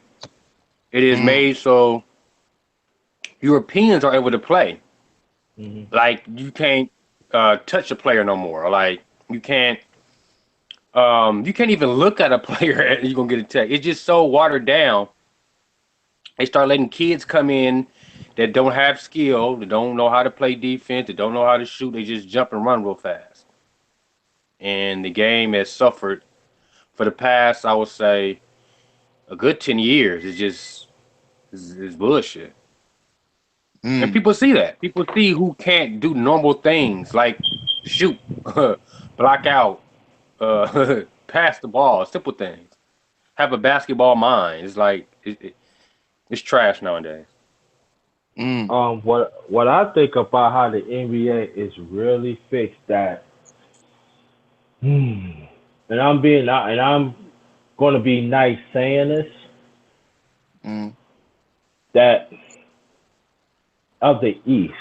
S4: It is
S1: Mm,
S4: made so Europeans are able to play.
S3: Mhm.
S4: Like you can't touch a player no more. Like you can't you can't even look at a player and you're gonna get attacked. It's just so watered down. They start letting kids come in that don't have skill, that don't know how to play defense, that don't know how to shoot. They just jump and run real fast. And the game has suffered for the past, I would say, a good 10 years. It's bullshit. And
S1: mm.
S4: people see that. People see who can't do normal things like shoot, block out, pass the ball, simple things. Have a basketball mind. It's like it's trash nowadays.
S1: Mm.
S3: What I think about how the NBA is really fixed that, hmm, and I'm gonna be nice saying this
S1: Mm.
S3: that of the East,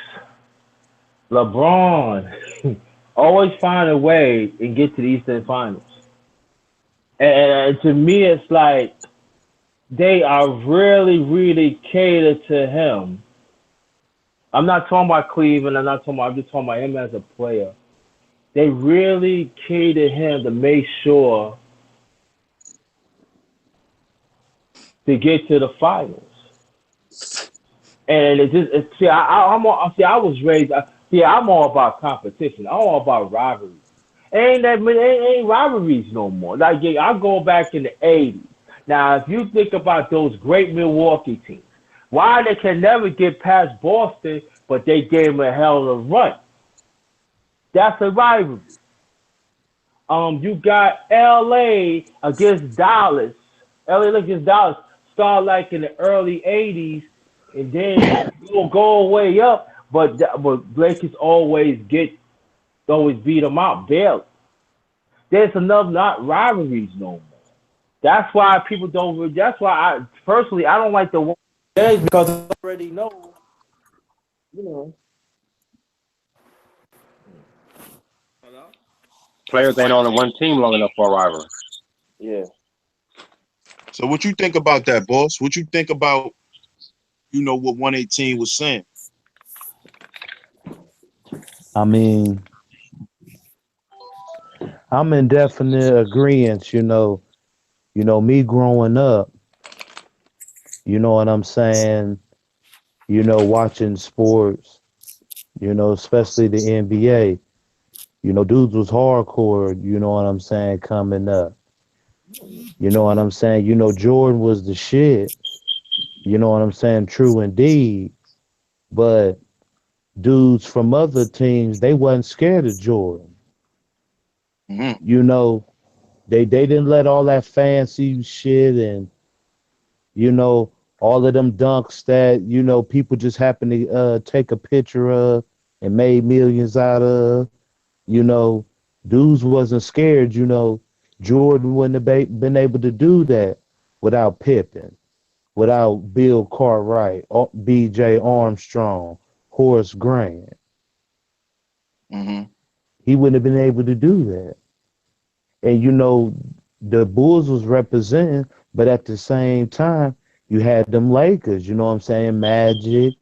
S3: LeBron always find a way and get to the Eastern Finals, and to me it's like they are really catered to him. I'm not talking about Cleveland. I'm not talking about. I'm just talking about him as a player. they really catered him to make sure to get to the finals. And see, I was raised. See, I'm all about competition. I'm all about rivalry. Ain't rivalries no more. Like yeah, I go back in the '80s. Now, if you think about those great Milwaukee teams, why they can never get past Boston, but they gave them a hell of a run. That's a rivalry. You got LA against Dallas. LA against Dallas start like in the early '80s, and then will go way up. But Lakers always beat them out barely. There's enough not rivalries no more. That's why people don't. That's why I personally I don't like the one days because I already know. You know. Hello?
S4: Players ain't on one team long enough for a rivalry.
S3: Yeah.
S1: So what you think about that, boss? What you think about, what 118 was saying?
S2: I mean, I'm in definite agreement. Me growing up. You know what I'm saying? Watching sports. Especially the NBA. Dudes was hardcore. You know what I'm saying? Coming up. You know what I'm saying? Jordan was the shit. You know what I'm saying? True indeed. But dudes from other teams, they wasn't scared of Jordan.
S1: Mm-hmm.
S2: They didn't let all that fancy shit and all of them dunks that people just happen to take a picture of and made millions out of. You know, Dudes wasn't scared. Jordan wouldn't have been able to do that without Pippen, without Bill Cartwright, B.J. Armstrong, Horace Grant.
S1: Mm-hmm.
S2: He wouldn't have been able to do that. And the Bulls was representing, but at the same time, you had them Lakers. You know what I'm saying? Magic.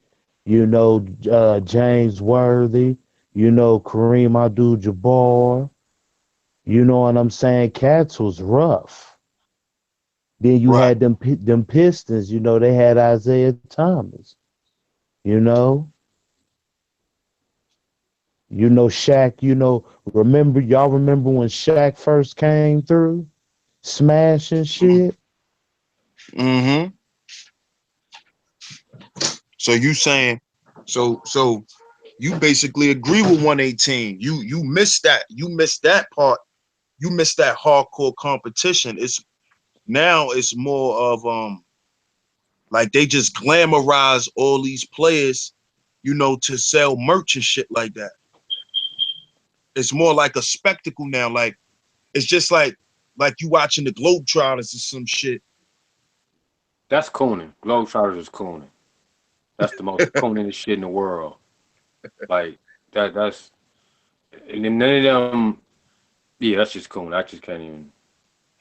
S2: James Worthy. Kareem Abdul-Jabbar. You know what I'm saying? Cats was rough. Then you
S1: Right.
S2: had them Pistons. They had Isaiah Thomas. You know, Shaq. Y'all remember when Shaq first came through, smashing shit.
S1: Mm-hmm. So you saying, so you basically agree with 118. You missed that. You missed that part. You missed that hardcore competition. It's more of like they just glamorize all these players, to sell merch and shit like that. It's more like a spectacle now. Like it's just like you watching the Globetrotters or some shit.
S4: That's cooning. Globetrotters is cooning. That's the most cooningest shit in the world. Like that's and then none of them. Yeah, that's just coon. I just can't even.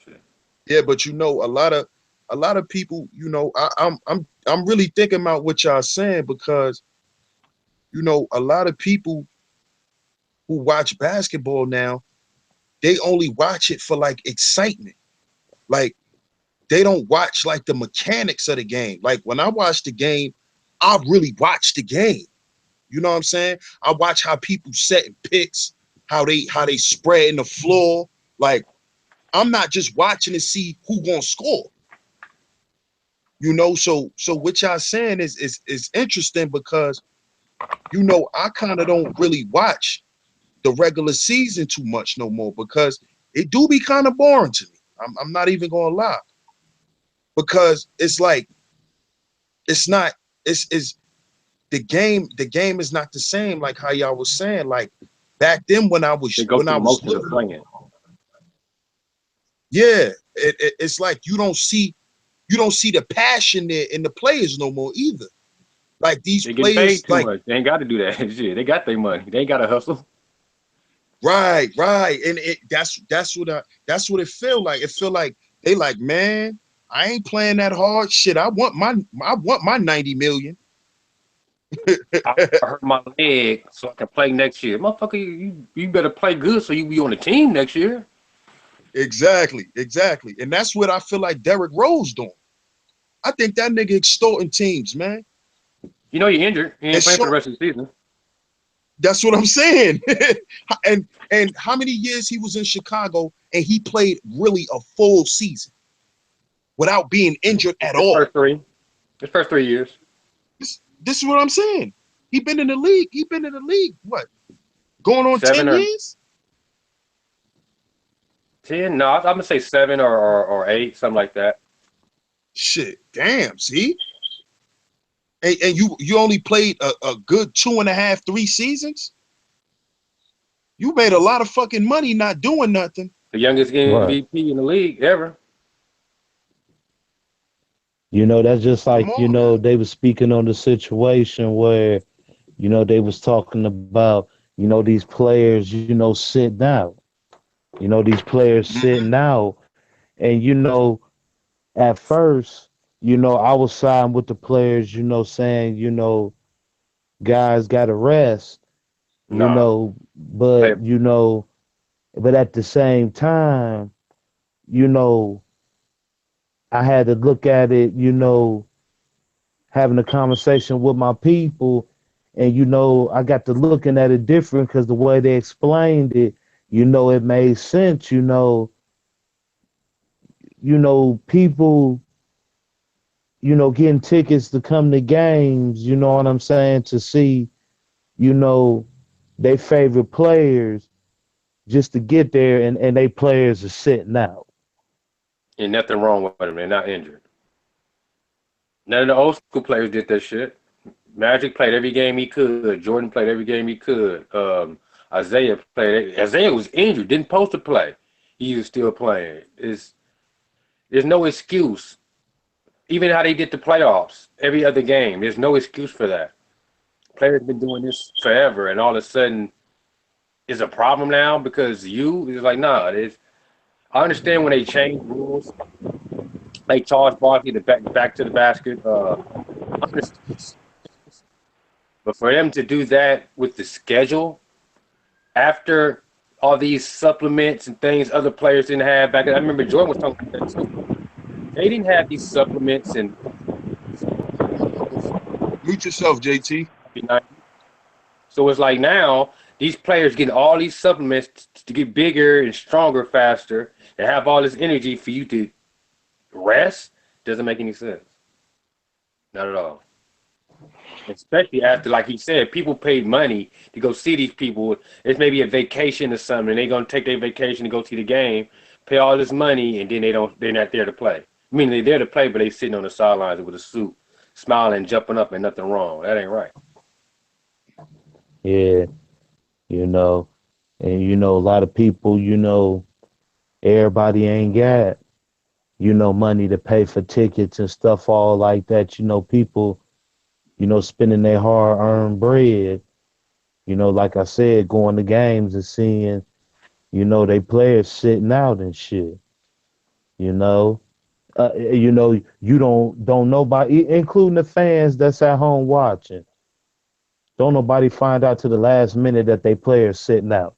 S4: Shit.
S1: Yeah, but a lot of people, I'm really thinking about what y'all saying because a lot of people who watch basketball now, they only watch it for like excitement. Like they don't watch like the mechanics of the game. Like when I watch the game, I really watch the game. You know what I'm saying? I watch how people setting picks, how they spreading the floor. Like I'm not just watching to see who gonna score. So what y'all saying is interesting because I kind of don't really watch the regular season too much no more because it do be kind of boring to me. I'm not even gonna lie because it's like it's not it's the game is not the same like how y'all was saying like back then when I
S4: They
S1: was
S4: go
S1: when
S4: through
S1: I
S4: the
S1: was
S4: motions of
S1: little.
S4: playing.
S1: Yeah, it's like you don't see the passion there in the players no more either. Like these
S4: They getting
S1: players
S4: paid too
S1: like
S4: much. They ain't got to do that shit. They got their money. They ain't got to hustle.
S1: right, and that's what it feel like. It feel like they like, man, I ain't playing that hard shit. I want my 90 million.
S4: I hurt my leg so I can play next year. Motherfucker, you better play good so you be on the team next year.
S1: Exactly, exactly. And that's what I feel like Derrick Rose doing. I think that nigga extorting teams, man.
S4: You know you're injured. You
S1: And
S4: ain't playing for
S1: so
S4: the rest of the season.
S1: that's what I'm saying. and how many years he was in Chicago and he played really a full season without being injured at
S4: His
S1: all.
S4: first three. His first 3 years.
S1: This is what I'm saying. He been in the league. He been in the league. What? Going on 10
S4: 7 or
S1: years?
S4: 10? No, I'm gonna say 7 or 8, something like that.
S1: Shit. Damn. See? And you only played a good 2.5, 3 seasons? You made a lot of fucking money not doing nothing.
S4: The youngest
S2: Right.
S4: MVP in the league ever.
S2: That's just
S1: Come
S2: like,
S1: on, man.
S2: they were speaking on the situation where, they was talking about, these players, sitting out. These players
S1: Mhm.
S2: sitting out. And, at first, I was siding with the players, saying, guys got to rest,
S4: Nah. Play.
S2: but at the same time, you know, I had to look at it, having a conversation with my people, and I got to looking at it different because the way they explained it, it made sense. People, getting tickets to come to games. You know what I'm saying? To see, you know, they favorite players just to get there, and they players are sitting out.
S4: Ain't nothing wrong with them. They're not injured. None of the old school players did that shit. Magic played every game he could. Jordan played every game he could. Isaiah played. Isaiah was injured, didn't supposed to play. He was still playing. There's no excuse. Even how they did the playoffs, every other game, there's no excuse for that. Players been doing this forever, and all of a sudden, is a problem now because you is like, nah. I understand when they change rules, like Charles Barkley, the back to the basket. I understand. But for them to do that with the schedule after all these supplements and things other players didn't have back, I remember Jordan was talking about that too. They didn't have these supplements and
S1: Mute yourself, JT.
S4: so it's like now these players getting all these supplements to get bigger and stronger faster and have all this energy for you to rest doesn't make any sense. Not at all. Especially after, like he said, people paid money to go see these people. It's maybe a vacation or something, and they're gonna take their vacation to go see the game, pay all this money, and then they're not there to play. I mean, they're there to play, but they sitting on the sidelines with a suit, smiling, jumping up, and nothing wrong. That ain't right.
S2: Yeah, you know, and a lot of people, everybody ain't got, money to pay for tickets and stuff all like that. People, spending their hard earned bread, like I said, going to games and seeing, they players sitting out and shit, you know. You don't nobody, including the fans that's at home watching. Don't nobody find out to the last minute that they players sitting out.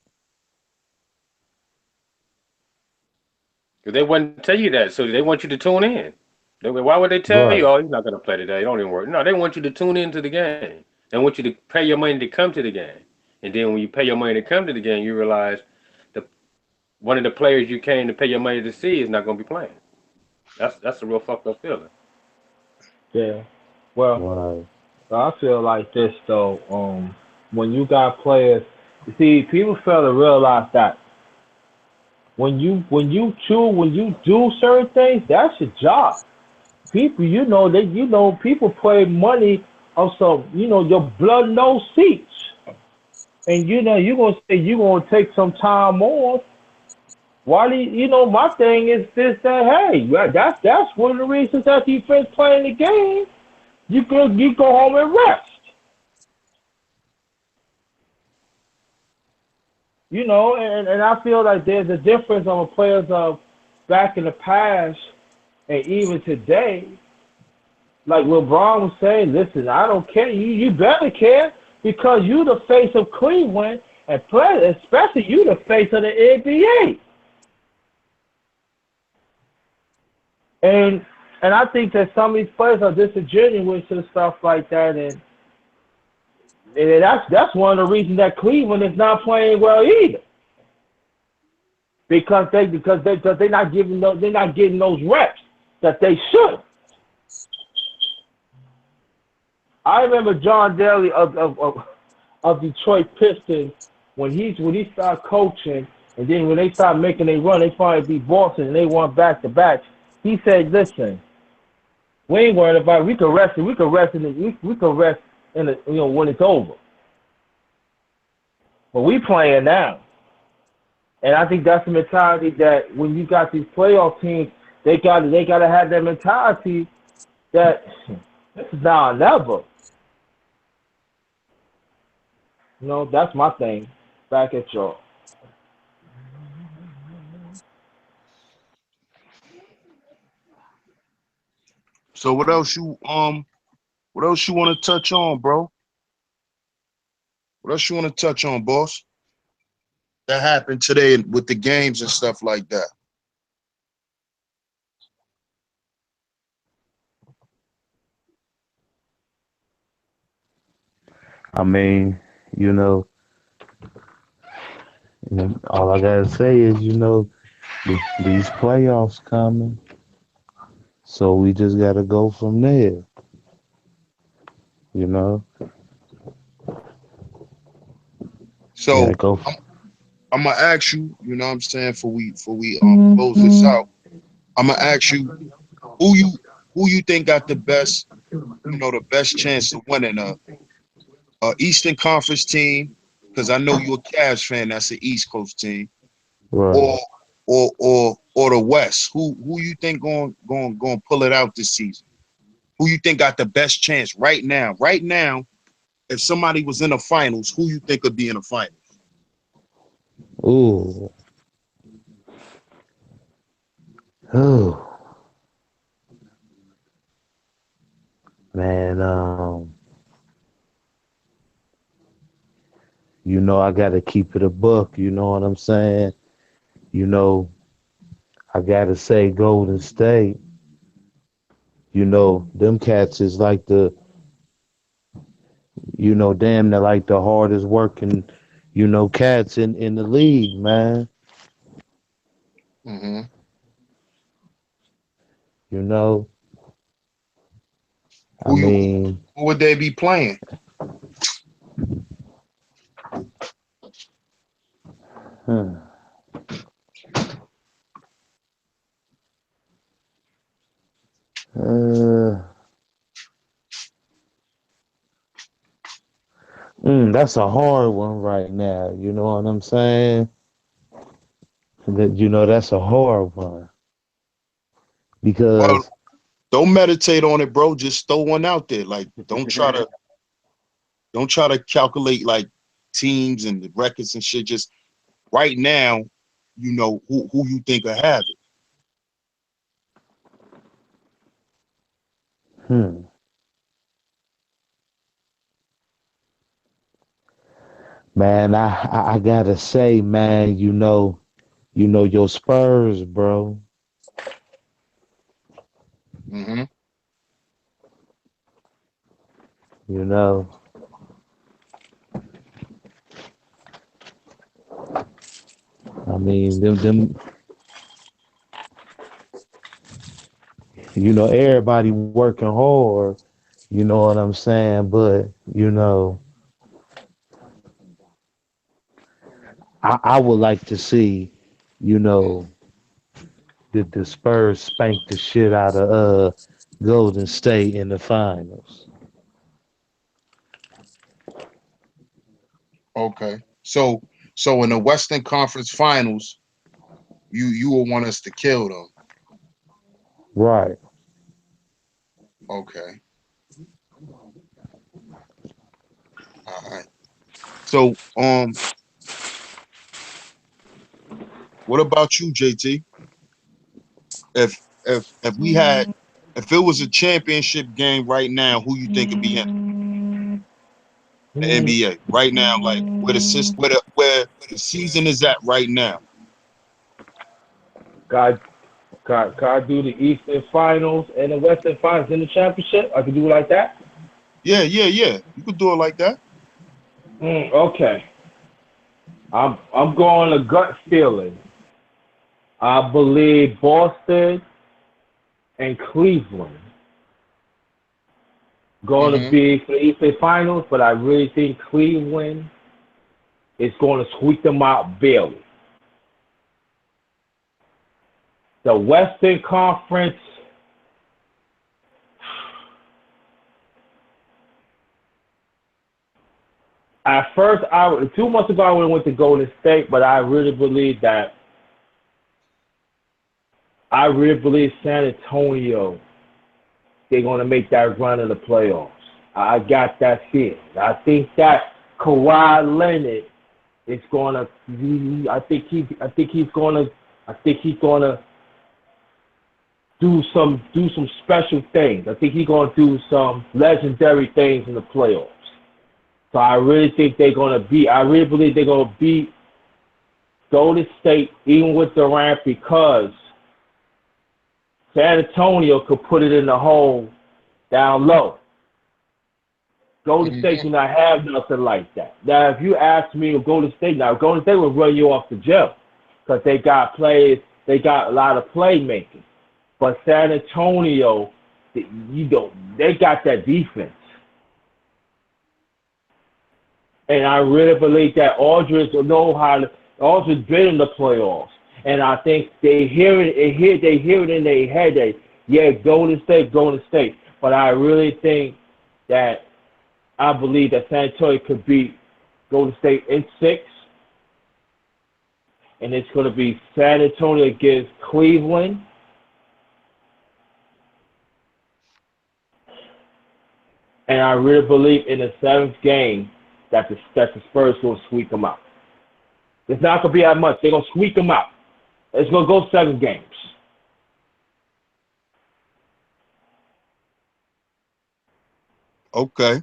S4: Because they wouldn't tell you that, so they want you to tune in. Why would they tell you,
S2: Right.
S4: oh, he's not going to play today? Don't even worry. No, they want you to tune into the game. They want you to pay your money to come to the game. And then when you pay your money to come to the game, you realize the one of the players you came to pay your money to see is not going to be playing. That's a real fucked up feeling.
S3: Yeah. Well,
S2: Right.
S3: I feel like this though. When you got players, you see, people fail to realize that when you do certain things, that's your job. People, people pay money of some, your blood no seats, and you're gonna say you're gonna take some time off. Why do my thing is this that hey, that's one of the reasons that you finish playing the game. You go home and rest. And I feel like there's a difference on the players of back in the past and even today. Like what Braun was saying, listen, I don't care. You better care because you the face of Cleveland and play, especially you the face of the NBA. And I think that some of these players are disingenuous and stuff like that, and that's one of the reasons that Cleveland is not playing well either. Because they're not giving they're not getting those reps that they should. I remember John Daly of Detroit Pistons when he started coaching, and then when they started making a run, they finally beat Boston and they won back to back. He said, "Listen, we ain't worried about it. We can rest it. We can rest in it. We can rest in it. When it's over. But we playing now." And I think that's the mentality that when you got these playoff teams, they gotta have that mentality that this is now or never. That's my thing. Back at y'all.
S1: So what else you want to touch on, bro? What else you want to touch on, boss? That happened today with the games and stuff like that.
S2: I mean, you know, all I gotta say is, these playoffs coming, so we just gotta go from there. You know,
S1: So
S2: gotta go.
S1: I'm gonna ask you, you know what I'm saying, for we close this out. I'm gonna ask you who you who you think got the best, the best chance of winning a Eastern Conference team, because I know you're a Cavs fan, that's an East Coast team,
S2: Right.
S1: or or the West. Who you think going pull it out this season? Who you think got the best chance right now? Right now, if somebody was in the finals, who you think would be in the finals?
S2: Ooh, oh, man. I gotta keep it a book. You know what I'm saying? You know, I gotta say Golden State. Them cats is like damn, they're like the hardest working, cats in the league, man.
S1: Mm-hmm.
S2: You know, I
S1: Who you
S2: mean,
S1: who would they be playing?
S2: huh, uh, that's a hard one right now. You know what I'm saying? That's a hard one
S1: Well,
S2: because
S1: don't meditate on it, bro. Just throw one out there. Like, don't try to calculate like teams and the records and shit. Just right now, who you think will have it.
S2: hmm, man, I gotta say, man, your Spurs, bro.
S1: Mm-hmm.
S2: You know, I mean, them. Everybody working hard. You know what I'm saying? But I would like to see, you know, the Spurs spank the shit out of Golden State in the finals.
S1: Okay. So in the Western Conference Finals, you will want us to kill them.
S2: Right.
S1: Okay. All right. So what about you, JT? If if we had If it was a championship game right now, who you think could be in the NBA right now? Like where the season is at right now.
S3: God, can I do the Eastern Finals and the Western Finals in the championship? I can do it like that.
S1: Yeah, yeah, yeah. You could do it like that.
S3: Okay. I'm going a gut feeling. I believe Boston and Cleveland going to
S1: Mm-hmm.
S3: be for the Eastern Finals, but I really think Cleveland is going to squeak them out barely. The Western Conference, at first, 2 months ago, I would have went to Golden State, but I really believe San Antonio, they're going to make that run in the playoffs. I got that feeling. I think that Kawhi Leonard is going to. I think he's going to do some special things. I think he's going to do some legendary things in the playoffs. So I really think they're going to beat. I really believe they're going to beat Golden State even with Durant because San Antonio could put it in the hole down low. Golden State
S1: Mm-hmm.
S3: do not have nothing like that. Now, if you ask me of Golden State, now Golden State will run you off the gym because they got players, they got a lot of playmaking. But San Antonio, they got that defense. And I really believe that Aldridge will know how to. Aldridge been in the playoffs, and I think they hear it. They hear it in their head. Yeah, Golden State, Golden State. But I really think that I believe that San Antonio could beat Golden State in 6, and it's going to be San Antonio against Cleveland. And I really believe in the 7th game that the Spurs will sweep them out. It's not going to be that much. They're going to squeak them out. It's going to go 7 games.
S1: Okay.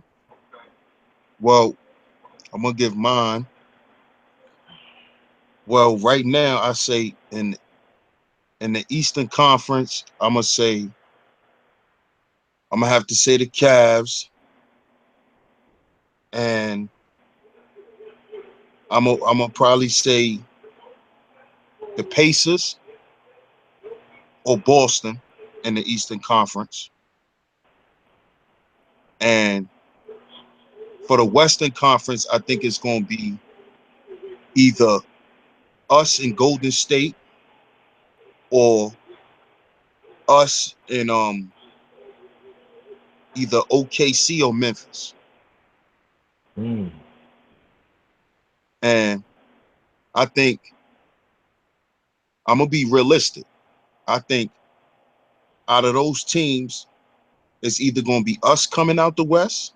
S1: Well, I'm gonna give mine. Well, right now I say in the Eastern Conference, I'm gonna have to say the Cavs, and I'm gonna probably say the Pacers or Boston in the Eastern Conference. And for the Western Conference, I think it's gonna be either us in Golden State or us in either OKC or Memphis.
S3: Mm.
S1: And I think I'm gonna be realistic. I think out of those teams, it's either gonna be us coming out the West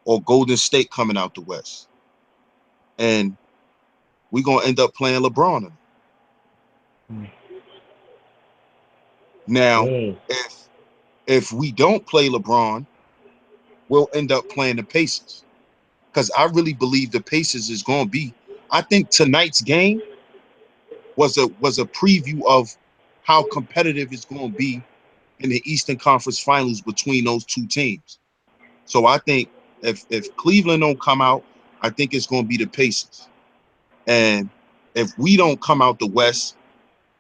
S1: or Golden State coming out the West. And we're gonna end up playing LeBron. Now,
S3: Mm.
S1: if we don't play LeBron, we'll end up playing the Pacers. Because I really believe the Pacers is gonna be. I think tonight's game was a preview of how competitive it's gonna be in the Eastern Conference Finals between those two teams. So I think if Cleveland don't come out, I think it's gonna be the Pacers. And if we don't come out the West,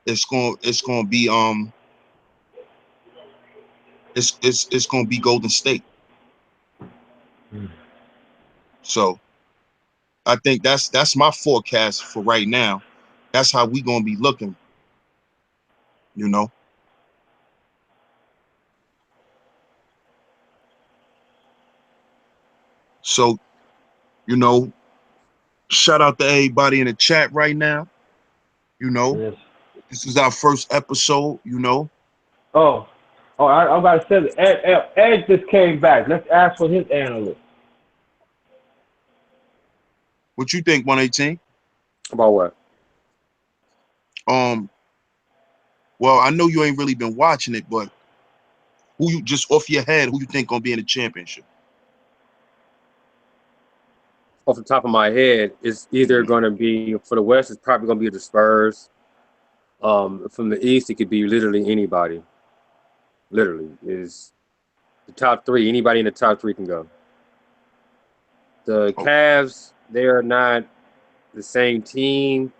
S1: it's gonna be it's gonna be Golden State.
S3: Mm.
S1: So I think that's my forecast for right now. That's how we gonna be looking, you know. So, you know, shout out to everybody in the chat right now. You know,
S3: Yes.
S1: this is our first episode, you know.
S3: Oh, I'm about to say that Ed just came back. Let's ask for his analyst.
S1: What you think, 118?
S4: About what?
S1: Um, well, I know you ain't really been watching it, but Who you just off your head? Who you think gonna be in the championship?
S4: Off the top of my head, it's either going to be for the West. It's probably going to be the Spurs. From the East, it could be literally anybody. Literally, is the top three. Anybody in the top three can go. The
S1: Oh,
S4: Cavs, they are not the same team,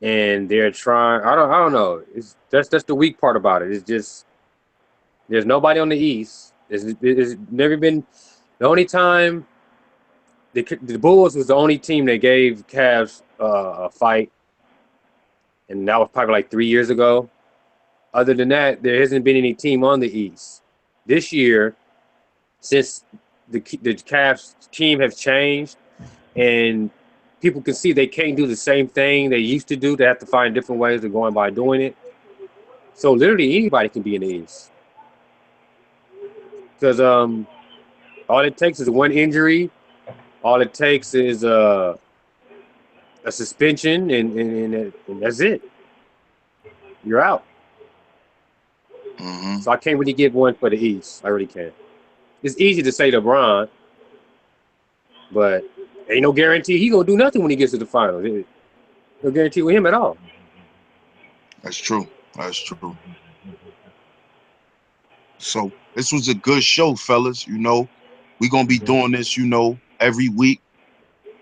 S4: and they're trying. I don't know. It's that's the weak part about it. It's just there's nobody on the East. It's never been the only time the Bulls was the only team that gave Cavs a fight, and that was probably like 3 years ago. Other than that, there hasn't been any team on the East this year since the Cavs team has changed, and people can see they can't do the same thing they used to do. They have to find different ways of going by doing it. So literally anybody can be in the East because all it takes is one injury. All it takes is a suspension, and that's it. You're out.
S1: mm-hmm.
S4: So I can't really give one for the East. I really can't. It's easy to say LeBron, but ain't no guarantee he gonna do nothing when he gets to the finals. No guarantee with him at all.
S1: That's true. That's true. So this was a good show, fellas. We gonna be doing this, every week.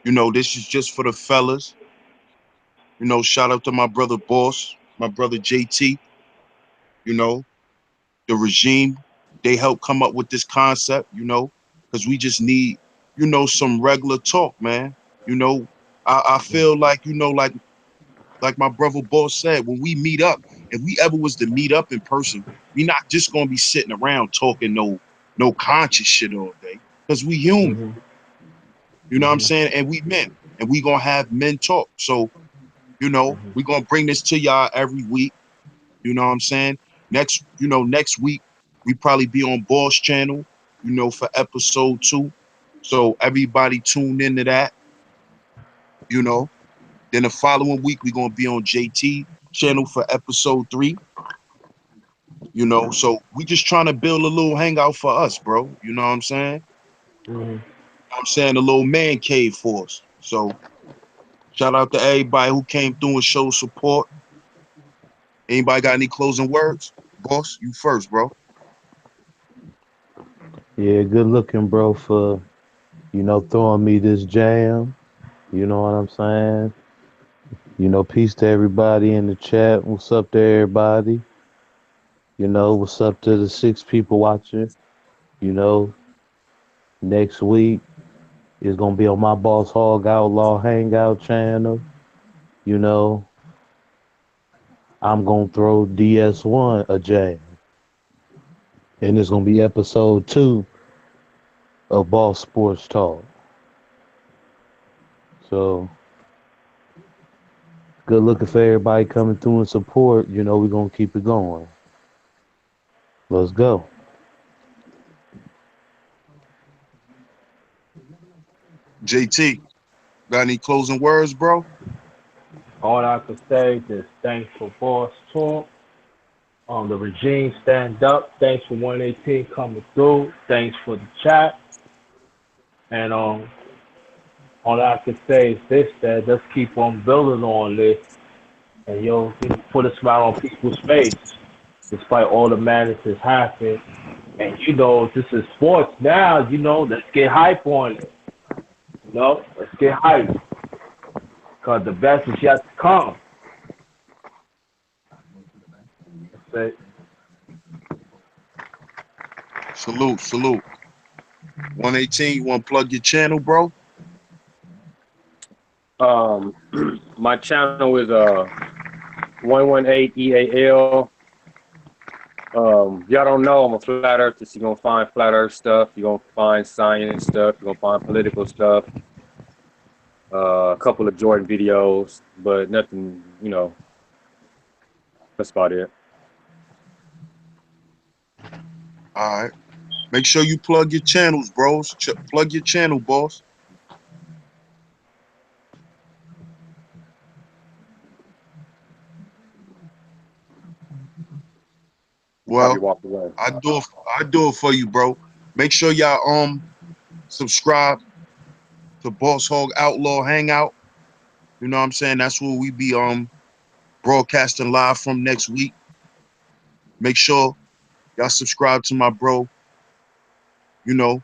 S1: This is just for the fellas. Shout out to my brother Boss, my brother JT. You know, the regime. They helped come up with this concept. Because we just need, some regular talk, man. You know, I feel like, like my brother Boss said, when we meet up, if we ever was to meet up in person, we not just gonna be sitting around talking no conscious shit all day. Because we human. You know what I'm saying? And we men. And we gonna have men talk. So, we gonna bring this to y'all every week. You know what I'm saying? Next week, we probably be on Boss channel, for episode 2. So everybody tune into that, you know. Then the following week, we're gonna be on JT channel for episode 3. So we just trying to build a little hangout for us, bro. You know what I'm saying? I'm saying a little man cave for us. So shout out to everybody who came through and showed support. Anybody got any closing words? Boss, you first, bro.
S2: Yeah, good looking, bro, for throwing me this jam. You know what I'm saying? Peace to everybody in the chat. What's up to everybody? What's up to the 6 people watching? You know, next week is gonna be on my Boss Hog Outlaw Hangout channel. You know, I'm gonna throw DS1 a jam. And it's gonna be episode 2 of Boss Sports Talk. So good looking for everybody coming through and support. We're gonna keep it going. Let's go.
S1: JT, got any closing words, bro?
S3: All I can say is thanks for Boss Talk. The regime stand up. Thanks for 118 coming through. Thanks for the chat. And all I can say is this: that let's keep on building on this, and put a smile on people's face, despite all the madness that's happened. And this is sports now. Let's get hype on it. Let's get hype, cause the best is yet to come. That's it.
S1: Salute, salute. 118, you want to plug your channel, bro?
S4: My channel is 118 EAL. Y'all don't know I'm a flat earther. So you're gonna find flat earth stuff. You're gonna find science stuff. You're gonna find political stuff. A couple of Jordan videos, but nothing. That's about it.
S1: All right. Make sure you plug your channels, bros. Plug your channel, boss.
S4: He probably
S1: Well,
S4: walked away.
S1: I do it. I do it for you, bro. Make sure y'all subscribe to Boss Hog Outlaw Hangout. You know what I'm saying? That's where we be broadcasting live from next week. Make sure y'all subscribe to my bro, you know,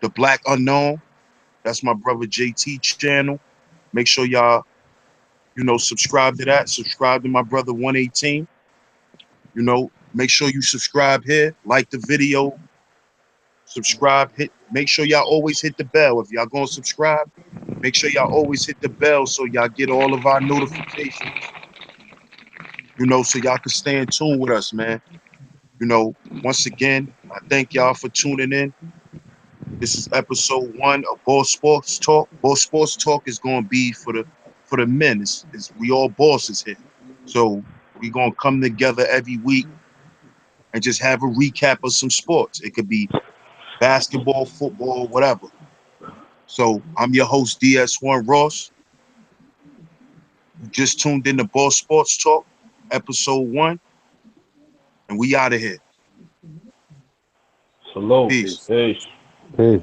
S1: the Black Unknown. That's my brother JT channel. Make sure y'all, subscribe to that. Subscribe to my brother 118. Make sure you subscribe here, like the video, subscribe, make sure y'all always hit the bell. If y'all gonna subscribe, make sure y'all always hit the bell so y'all get all of our notifications, so y'all can stay in tune with us, man. Once again, I thank y'all for tuning in. This is episode 1 of Boss Sports Talk. Boss Sports Talk is gonna be for the men. We all bosses here. So we're gonna come together every week and just have a recap of some sports. It could be basketball, football, whatever. So I'm your host, DS1 Ross. You just tuned in to Boss Sports Talk, episode 1, and we out of here.
S3: Salute.
S1: Peace.
S4: Peace.
S3: Peace.
S2: Peace.